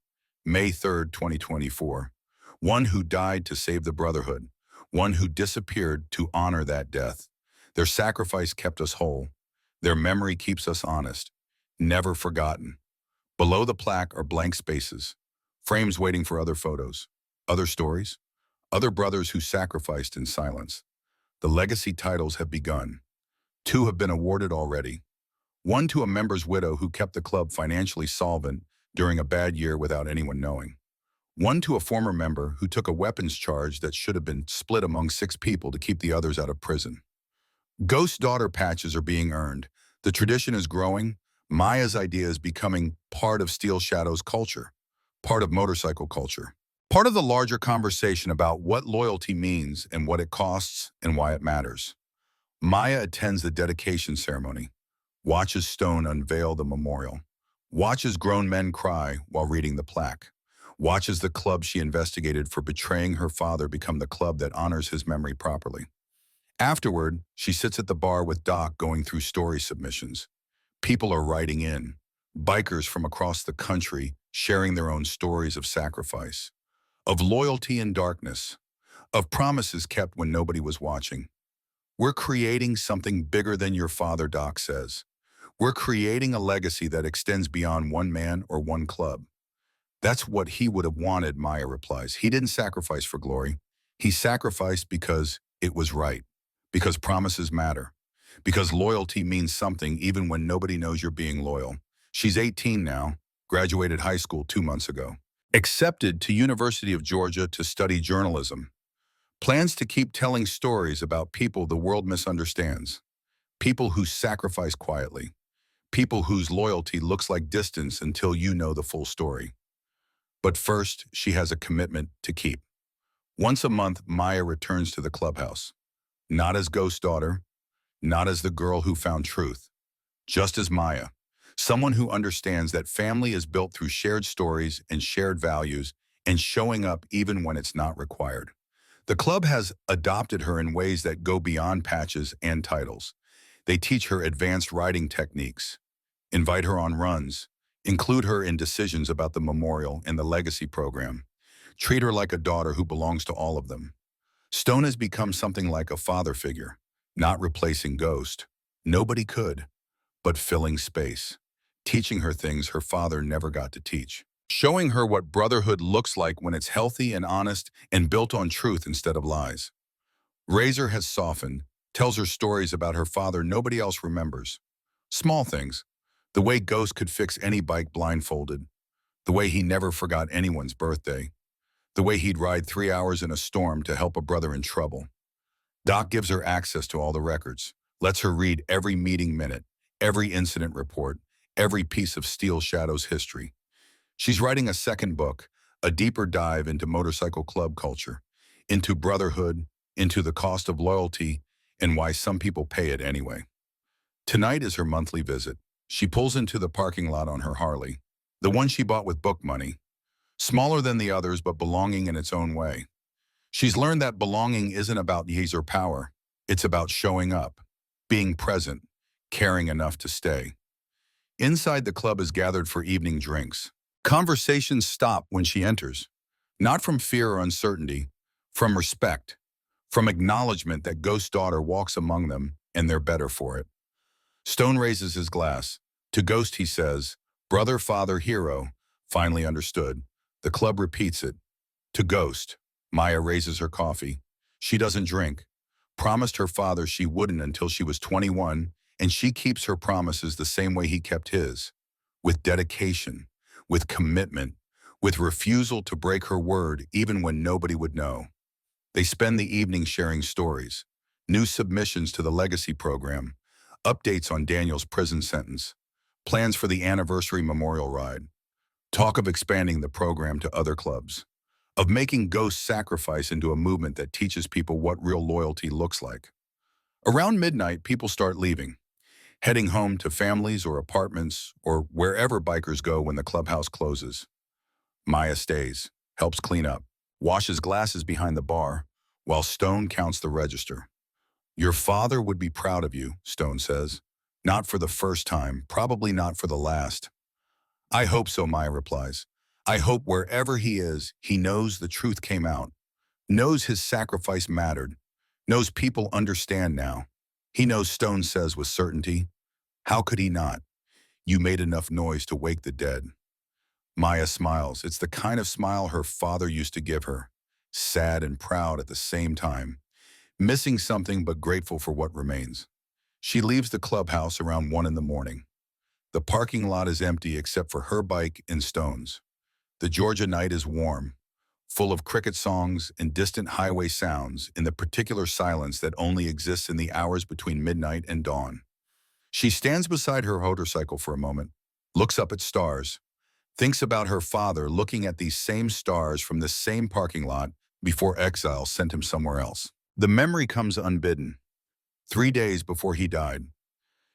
May 3, 2024. One who died to save the Brotherhood. One who disappeared to honor that death. Their sacrifice kept us whole. Their memory keeps us honest. Never forgotten. Below the plaque are blank spaces, frames waiting for other photos, other stories, other brothers who sacrificed in silence. The legacy titles have begun. 2 have been awarded already. One to a member's widow who kept the club financially solvent during a bad year without anyone knowing. One to a former member who took a weapons charge that should have been split among 6 people to keep the others out of prison. Ghost daughter patches are being earned. The tradition is growing. Maya's idea is becoming part of Steel Shadow's culture, part of motorcycle culture, part of the larger conversation about what loyalty means and what it costs and why it matters. Maya attends the dedication ceremony, watches stone unveil the memorial, watches grown men cry while reading the plaque, watches the club she investigated for betraying her father become the club that honors his memory properly. Afterward, she sits at the bar with Doc going through story submissions. People are writing in, bikers from across the country sharing their own stories of sacrifice, of loyalty in darkness, of promises kept when nobody was watching. "We're creating something bigger than your father," Doc says. "We're creating a legacy that extends beyond one man or one club." "That's what he would have wanted," Maya replies. "He didn't sacrifice for glory. He sacrificed because it was right, because promises matter, because loyalty means something even when nobody knows you're being loyal." She's 18 now, graduated high school 2 months ago. Accepted to University of Georgia to study journalism. Plans to keep telling stories about people the world misunderstands. People who sacrifice quietly. People whose loyalty looks like distance until you know the full story. But first, she has a commitment to keep. Once a month, Maya returns to the clubhouse. Not as Ghost daughter, not as the girl who found truth, just as Maya, someone who understands that family is built through shared stories and shared values and showing up even when it's not required. The club has adopted her in ways that go beyond patches and titles. They teach her advanced riding techniques, invite her on runs, include her in decisions about the memorial and the legacy program, treat her like a daughter who belongs to all of them. Stone has become something like a father figure, not replacing Ghost. Nobody could, but filling space, teaching her things her father never got to teach, showing her what brotherhood looks like when it's healthy and honest and built on truth instead of lies. Razor has softened, tells her stories about her father nobody else remembers. Small things, the way Ghost could fix any bike blindfolded, the way he never forgot anyone's birthday, the way he'd ride 3 hours in a storm to help a brother in trouble. Doc gives her access to all the records, lets her read every meeting minute, every incident report, every piece of Steel Shadow's history. She's writing a second book, a deeper dive into motorcycle club culture, into brotherhood, into the cost of loyalty, and why some people pay it anyway. Tonight is her monthly visit. She pulls into the parking lot on her Harley, the one she bought with book money, smaller than the others but belonging in its own way. She's learned that belonging isn't about ease or power. It's about showing up, being present, caring enough to stay. Inside, the club is gathered for evening drinks. Conversations stop when she enters, not from fear or uncertainty, from respect, from acknowledgement that Ghost Daughter walks among them and they're better for it. Stone raises his glass. To Ghost he says, "Brother, father, hero," finally understood. The club repeats it. To Ghost, Maya raises her coffee. She doesn't drink. Promised her father she wouldn't until she was 21, and she keeps her promises the same way he kept his. With dedication, with commitment, with refusal to break her word even when nobody would know. They spend the evening sharing stories, new submissions to the legacy program, updates on Daniel's prison sentence, plans for the anniversary memorial ride, talk of expanding the program to other clubs, of making Ghost sacrifice into a movement that teaches people what real loyalty looks like. Around midnight, people start leaving, heading home to families or apartments or wherever bikers go when the clubhouse closes. Maya stays, helps clean up, washes glasses behind the bar, while Stone counts the register. "Your father would be proud of you," Stone says. "Not for the first time, probably not for the last." "I hope so," Maya replies. "I hope wherever he is, he knows the truth came out, knows his sacrifice mattered, knows people understand now." He knows, Stone says with certainty. How could he not? "You made enough noise to wake the dead." Maya smiles. It's the kind of smile her father used to give her, sad and proud at the same time, missing something but grateful for what remains. She leaves the clubhouse around 1 in the morning. The parking lot is empty except for her bike and Stone's. The Georgia night is warm, full of cricket songs and distant highway sounds in the particular silence that only exists in the hours between midnight and dawn. She stands beside her motorcycle for a moment, looks up at stars, thinks about her father looking at these same stars from the same parking lot before exile sent him somewhere else. The memory comes unbidden. 3 days before he died,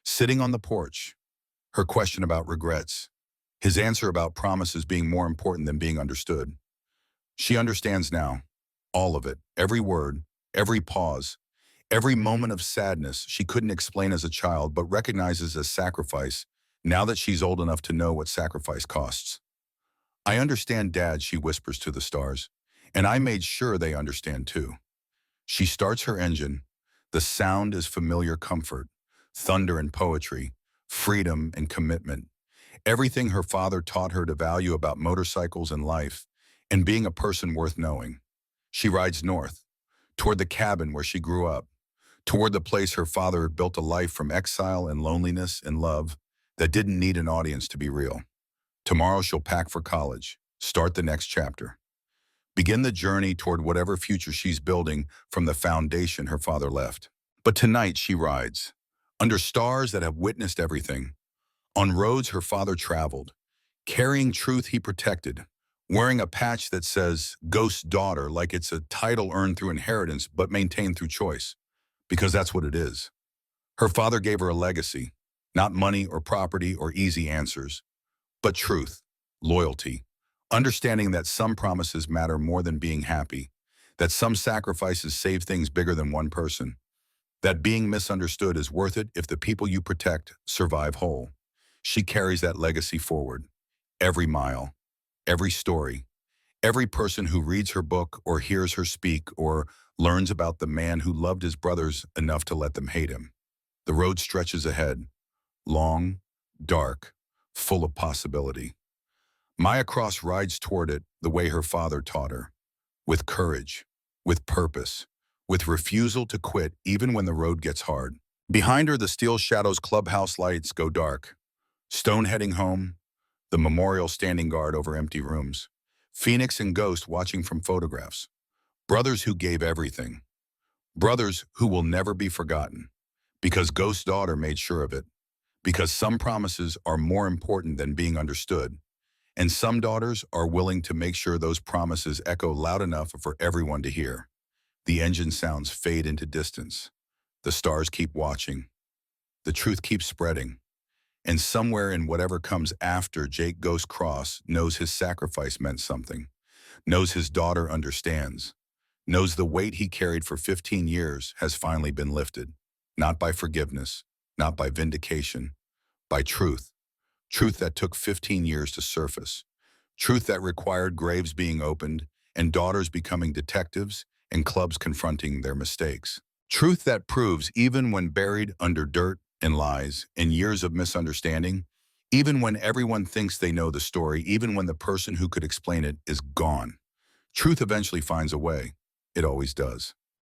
sitting on the porch, her question about regrets, his answer about promises being more important than being understood. She understands now, all of it, every word, every pause, every moment of sadness she couldn't explain as a child but recognizes as sacrifice now that she's old enough to know what sacrifice costs. "I understand, Dad," she whispers to the stars, "and I made sure they understand too." She starts her engine. The sound is familiar comfort, thunder and poetry, freedom and commitment. Everything her father taught her to value about motorcycles and life, and being a person worth knowing. She rides north, toward the cabin where she grew up, toward the place her father had built a life from exile and loneliness and love that didn't need an audience to be real. Tomorrow she'll pack for college, start the next chapter, begin the journey toward whatever future she's building from the foundation her father left. But tonight she rides, under stars that have witnessed everything, on roads her father traveled, carrying truth he protected, wearing a patch that says Ghost Daughter like it's a title earned through inheritance but maintained through choice, because that's what it is. Her father gave her a legacy, not money or property or easy answers, but truth, loyalty, understanding that some promises matter more than being happy, that some sacrifices save things bigger than one person, that being misunderstood is worth it if the people you protect survive whole. She carries that legacy forward. Every mile, every story, every person who reads her book or hears her speak or learns about the man who loved his brothers enough to let them hate him. The road stretches ahead, long, dark, full of possibility. Maya Cross rides toward it the way her father taught her, with courage, with purpose, with refusal to quit even when the road gets hard. Behind her, the Steel Shadow's clubhouse lights go dark. Stone heading home, the memorial standing guard over empty rooms, Phoenix and Ghost watching from photographs. Brothers who gave everything. Brothers who will never be forgotten. Because Ghost's daughter made sure of it. Because some promises are more important than being understood. And some daughters are willing to make sure those promises echo loud enough for everyone to hear. The engine sounds fade into distance. The stars keep watching. The truth keeps spreading. And somewhere in whatever comes after, Jake Ghost Cross knows his sacrifice meant something, knows his daughter understands, knows the weight he carried for 15 years has finally been lifted, not by forgiveness, not by vindication, by truth. Truth that took 15 years to surface. Truth that required graves being opened and daughters becoming detectives and clubs confronting their mistakes. Truth that proves even when buried under dirt and lies and years of misunderstanding, even when everyone thinks they know the story, even when the person who could explain it is gone, truth eventually finds a way. It always does.